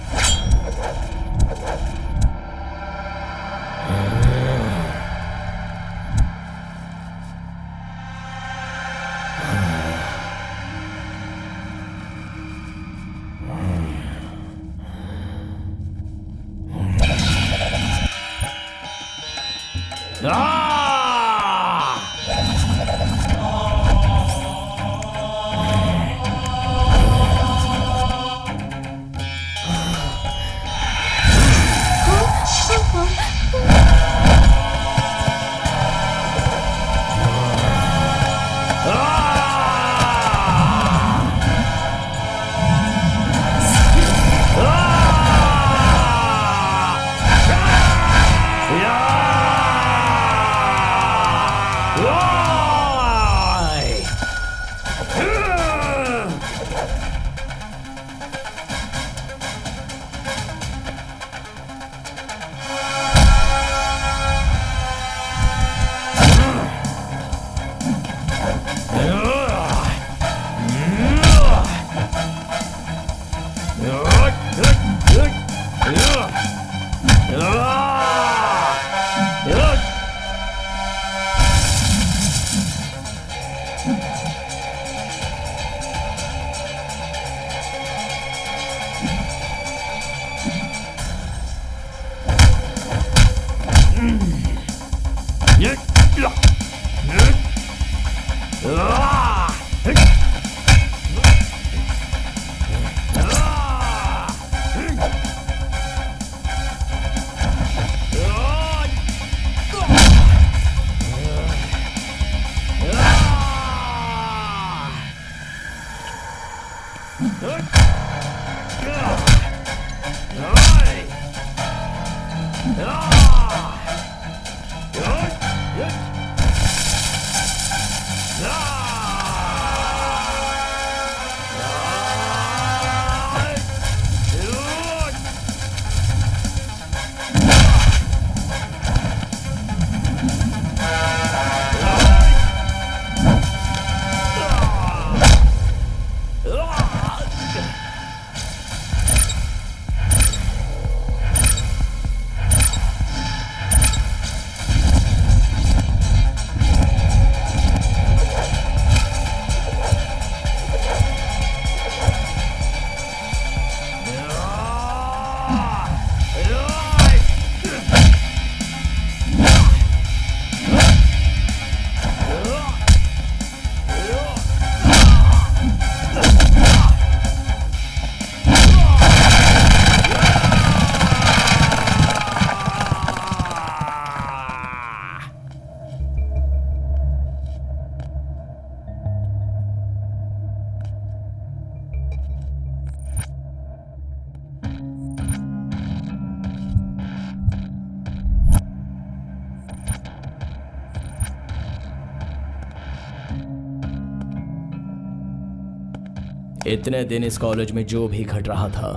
इतने दिन इस कॉलेज में जो भी घट रहा था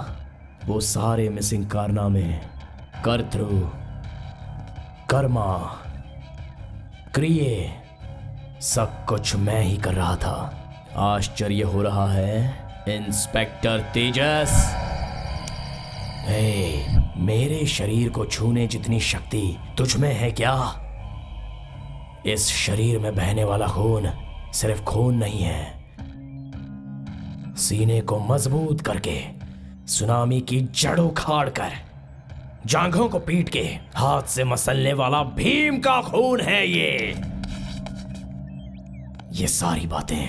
वो सारे मिसिंग कारनामे, कर्तृ, कर्मा, क्रिये, सब कुछ मैं ही कर रहा था। आश्चर्य हो रहा है इंस्पेक्टर तेजस? मेरे शरीर को छूने जितनी शक्ति तुझ में है क्या? इस शरीर में बहने वाला खून सिर्फ खून नहीं है, सीने को मजबूत करके सुनामी की जड़ उखाड़ कर जांघों को पीट के हाथ से मसलने वाला भीम का खून है ये सारी बातें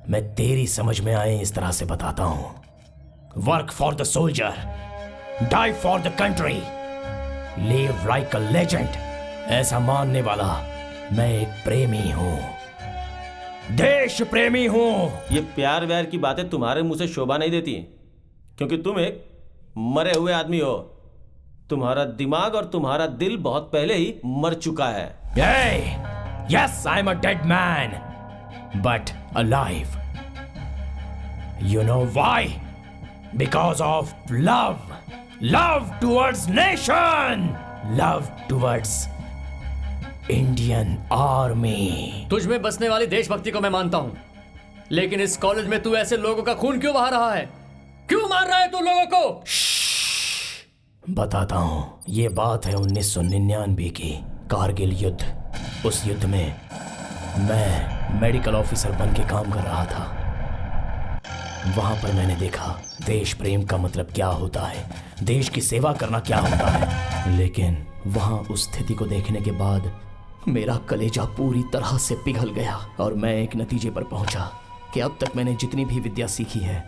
मैं तेरी समझ में आए इस तरह से बताता हूं। Work for the soldier, die for the country, live like a legend, ऐसा मानने वाला मैं एक प्रेमी हूं, देश प्रेमी हूं। ये प्यार व्यार की बातें तुम्हारे मुंह से शोभा नहीं देती, क्योंकि तुम एक मरे हुए आदमी हो। तुम्हारा दिमाग और तुम्हारा दिल बहुत पहले ही मर चुका है। Yes, I'm a dead man, but alive. You know why? Because of love. Love towards nation. Love towards Indian army. तुझ में बसने वाली देशभक्ति को मैं मानता हूं, लेकिन इस कॉलेज में तू ऐसे लोगों का खून क्यों बहा रहा है? क्यों मार रहा है तू लोगों को? बताता हूं। ये बात है 1999 की, कारगिल युद्ध। उस युद्ध में मैं मेडिकल ऑफिसर बन के काम कर रहा था। वहां पर मैंने देखा देश प्रेम का मतलब क्या होता है, देश की सेवा करना क्या होता है। लेकिन वहां उस स्थिति को देखने के बाद मेरा कलेजा पूरी तरह से पिघल गया और मैं एक नतीजे पर पहुंचा कि अब तक मैंने जितनी भी विद्या सीखी है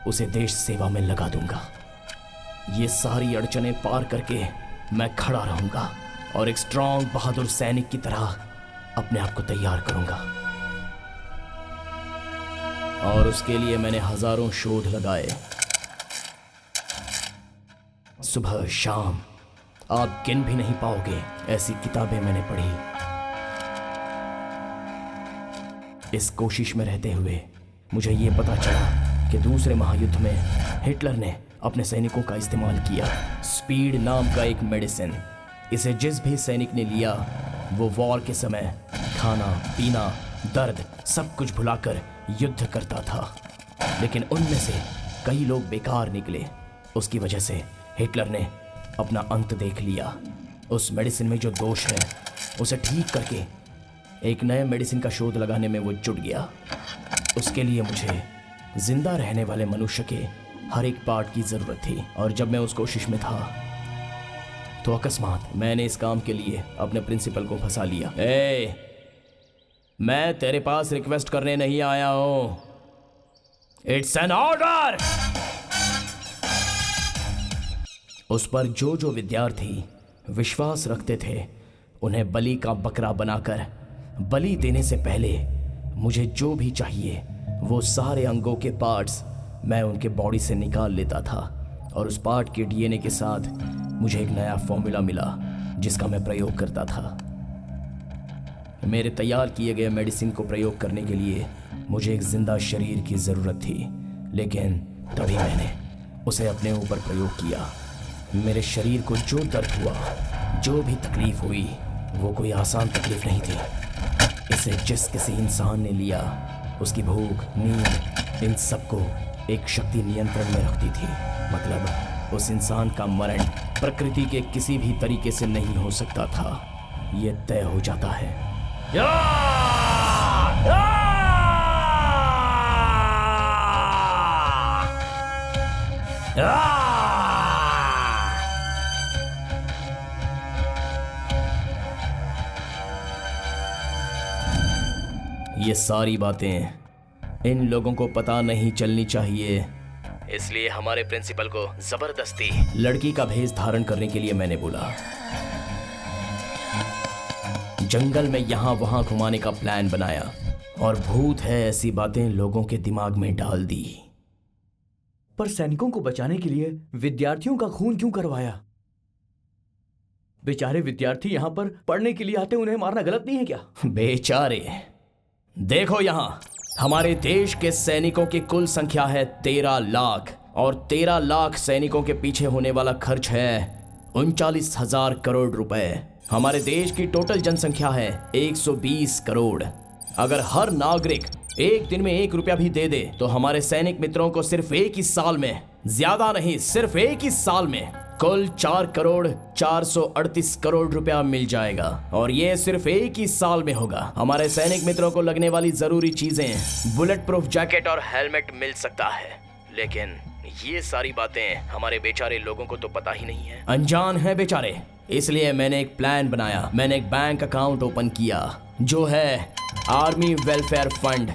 उसे देश सेवा में लगा दूंगा। ये सारी अड़चनें पार करके मैं खड़ा रहूंगा और एक स्ट्रांग बहादुर सैनिक की तरह अपने आप को तैयार करूंगा। और उसके लिए मैंने हजारों शोध लगाए, सुबह शाम, आप गिन भी नहीं पाओगे ऐसी किताबें मैंने पढ़ी। इस कोशिश में रहते हुए मुझे ये पता चला कि दूसरे महायुद्ध में हिटलर ने अपने सैनिकों का इस्तेमाल किया, स्पीड नाम का एक मेडिसिन। इसे जिस भी सैनिक ने लिया वो वॉर के समय खाना पीना दर्द सब कुछ भुलाकर युद्ध करता था। लेकिन उनमें से कई लोग बेकार निकले उसकी वजह से हिटलर ने अपना अंत देख लिया। उस मेडिसिन में जो दोष है उसे ठीक करके एक नए मेडिसिन का शोध लगाने में वो जुट गया। उसके लिए मुझे जिंदा रहने वाले मनुष्य के हर एक पार्ट की ज़रूरत थी, और जब मैं उस कोशिश में था तो अकस्मात मैंने इस काम के लिए अपने प्रिंसिपल को फंसा लिया। मैं तेरे पास रिक्वेस्ट करने नहीं आया हूं, इट्स एन ऑर्डर। उस पर जो जो विद्यार्थी विश्वास रखते थे उन्हें बलि का बकरा बनाकर बलि देने से पहले मुझे जो भी चाहिए वो सारे अंगों के पार्ट्स मैं उनके बॉडी से निकाल लेता था, और उस पार्ट के डीएनए के साथ मुझे एक नया फॉर्मूला मिला जिसका मैं प्रयोग करता था। मेरे तैयार किए गए मेडिसिन को प्रयोग करने के लिए मुझे एक जिंदा शरीर की ज़रूरत थी, लेकिन तभी मैंने उसे अपने ऊपर प्रयोग किया। मेरे शरीर को जो दर्द हुआ, जो भी तकलीफ हुई, वो कोई आसान तकलीफ नहीं थी। इसे जिस किसी इंसान ने लिया उसकी भूख, नींद, इन सबको एक शक्ति नियंत्रण में रखती थी। मतलब उस इंसान का मरण प्रकृति के किसी भी तरीके से नहीं हो सकता था, ये तय हो जाता है। ये सारी बातें इन लोगों को पता नहीं चलनी चाहिए, इसलिए हमारे प्रिंसिपल को जबरदस्ती लड़की का भेष धारण करने के लिए मैंने बोला। जंगल में यहां वहां घुमाने का प्लान बनाया, और भूत है ऐसी बातें लोगों के दिमाग में डाल दी। पर सैनिकों को बचाने के लिए विद्यार्थियों का खून क्यों करवाया? बेचारे विद्यार्थी यहां पर पढ़ने के लिए आते, उन्हें मारना गलत नहीं है क्या? बेचारे, देखो यहां हमारे देश के सैनिकों की कुल संख्या है 13 लाख, और 13 लाख सैनिकों के पीछे होने वाला खर्च है 39,000 करोड़ रुपए। हमारे देश की टोटल जनसंख्या है 120 करोड़। अगर हर नागरिक एक दिन में 1 रुपया भी दे दे तो हमारे सैनिक मित्रों को सिर्फ एक ही साल में, ज्यादा नहीं, सिर्फ एक ही साल में कुल 4 करोड़ 438 करोड़ रुपया मिल जाएगा, और ये सिर्फ एक ही साल में होगा। हमारे सैनिक मित्रों को लगने वाली जरूरी चीजें, बुलेट प्रूफ जैकेट और हेलमेट मिल सकता है, लेकिन ये सारी बातें हमारे बेचारे लोगों को तो पता ही नहीं है, अनजान है बेचारे। इसलिए मैंने एक प्लान बनाया। मैंने एक बैंक अकाउंट ओपन किया जो है army welfare fund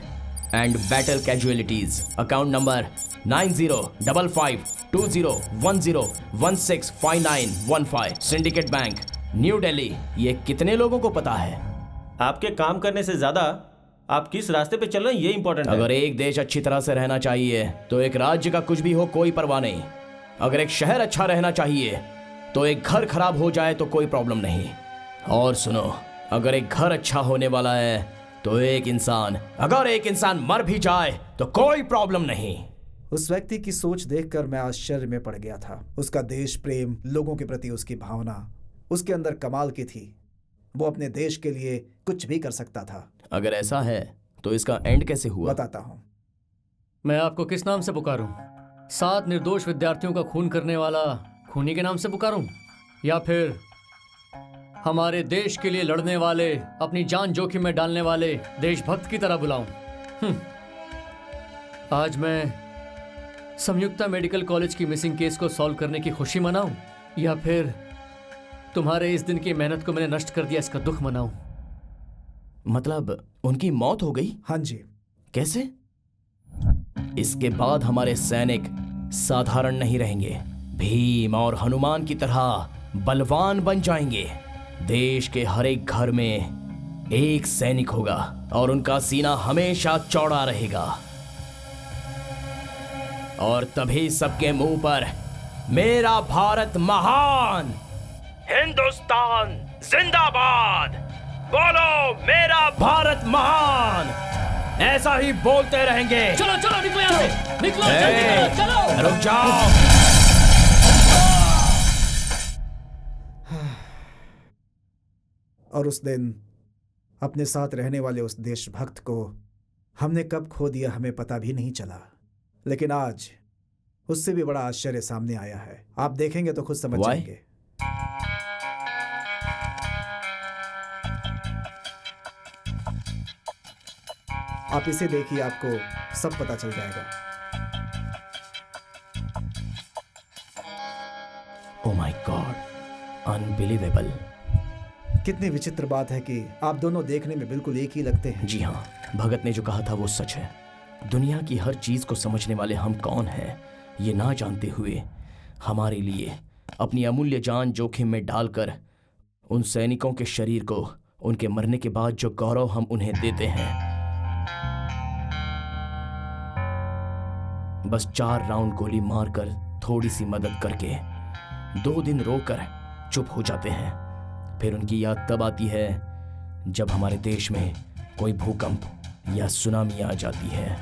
and battle casualties. Account number 90552010165915, syndicate bank, new Delhi. ये कितने लोगों को पता है? आपके काम करने से ज्यादा आप किस रास्ते पे चल रहे हैं ये इंपॉर्टेंट है। अगर एक देश अच्छी तरह से रहना चाहिए तो एक राज्य का कुछ भी हो कोई परवाह नहीं। अगर एक शहर अच्छा रहना चाहिए तो एक घर खराब हो जाए तो कोई प्रॉब्लम नहीं। और सुनो, अगर एक घर अच्छा होने वाला है तो अगर एक इंसान मर भी जाए तो कोई प्रॉब्लम नहीं। उस व्यक्ति की सोच देखकर मैं आश्चर्य में पड़ गया था। उसका देश प्रेम, लोगों के प्रति उसकी भावना उसके अंदर कमाल की थी। वो अपने देश के लिए कुछ भी कर सकता था। अगर ऐसा है तो इसका एंड कैसे हुआ? बताता हूँ। मैं आपको किस नाम से पुकारूं? 7 निर्दोष विद्यार्थियों का खून करने वाला खूनी के नाम से पुकारूं, या फिर हमारे देश के लिए लड़ने वाले, अपनी जान जोखिम में डालने वाले देशभक्त की तरह बुलाऊं? आज मैं संयुक्ता मेडिकल कॉलेज की मिसिंग केस को सॉल्व करने की खुशी मनाऊं, या फिर तुम्हारे इस दिन की मेहनत को मैंने नष्ट कर दिया इसका दुख मनाऊं? मतलब उनकी मौत हो गई? हाँ जी। कैसे? इसके बाद हमारे सैनिक साधारण नहीं रहेंगे, भीम और हनुमान की तरह बलवान बन जाएंगे। देश के हर एक घर में एक सैनिक होगा और उनका सीना हमेशा चौड़ा रहेगा, और तभी सबके मुंह पर मेरा भारत महान, हिंदुस्तान जिंदाबाद, बोलो मेरा भारत महान, ऐसा ही बोलते रहेंगे। चलो चलो निकलो यहाँ से, निकलो जल्दी चलो। रुक जाओ। और उस दिन अपने साथ रहने वाले उस देशभक्त को हमने कब खो दिया हमें पता भी नहीं चला। लेकिन आज उससे भी बड़ा आश्चर्य सामने आया है। आप देखेंगे तो खुद समझ Why? जाएंगे। आप इसे देखिए, आपको सब पता चल जाएगा। Oh my God, unbelievable. कितनी विचित्र बात है कि आप दोनों देखने में बिल्कुल एक ही लगते हैं। जी हाँ, भगत ने जो कहा था वो सच है। दुनिया की हर चीज को समझने वाले हम कौन हैं, ये ना जानते हुए हमारे लिए अपनी अमूल्य जान जोखिम में डालकर उन सैनिकों के शरीर को उनके मरने के बाद जो गौरव हम उन्हें देते हैं, बस 4 राउंड गोली मारकर थोड़ी सी मदद करके 2 दिन रोकर चुप हो जाते हैं। फिर उनकी याद तब आती है जब हमारे देश में कोई भूकंप या सुनामी आ जाती है,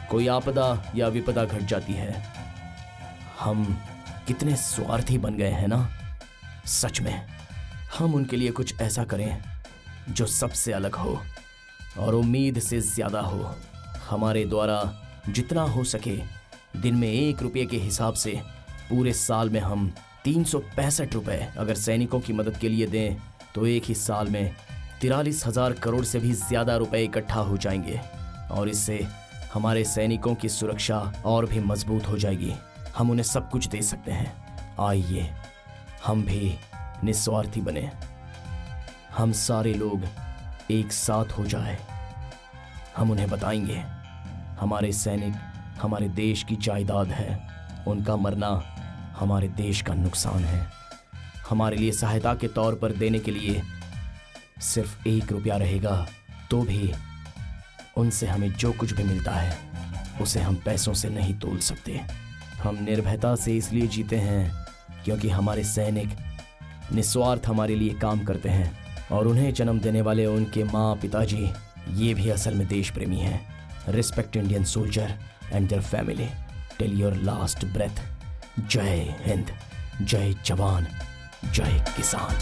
कोई आपदा या विपदा घट जाती है। हम कितने स्वार्थी बन गए हैं ना। सच में हम उनके लिए कुछ ऐसा करें जो सबसे अलग हो और उम्मीद से ज्यादा हो। हमारे द्वारा जितना हो सके दिन में 1 रुपये के हिसाब से पूरे साल में हम 365 रुपए अगर सैनिकों की मदद के लिए दें तो एक ही साल में 43,000 करोड़ से भी ज्यादा रुपए इकट्ठा हो जाएंगे और इससे हमारे सैनिकों की सुरक्षा और भी मजबूत हो जाएगी। हम उन्हें सब कुछ दे सकते हैं। आइए हम भी निस्वार्थी बने, हम सारे लोग एक साथ हो जाए। हम उन्हें बताएंगे हमारे सैनिक हमारे देश की जायदाद है, उनका मरना हमारे देश का नुकसान है। हमारे लिए सहायता के तौर पर देने के लिए सिर्फ 1 रुपया रहेगा तो भी उनसे हमें जो कुछ भी मिलता है उसे हम पैसों से नहीं तोल सकते। हम निर्भयता से इसलिए जीते हैं क्योंकि हमारे सैनिक निस्वार्थ हमारे लिए काम करते हैं और उन्हें जन्म देने वाले उनके माँ पिताजी ये भी असल में देश प्रेमी हैं। Respect Indian soldier and their family till your last breath. जय हिंद, जय जवान, जय किसान।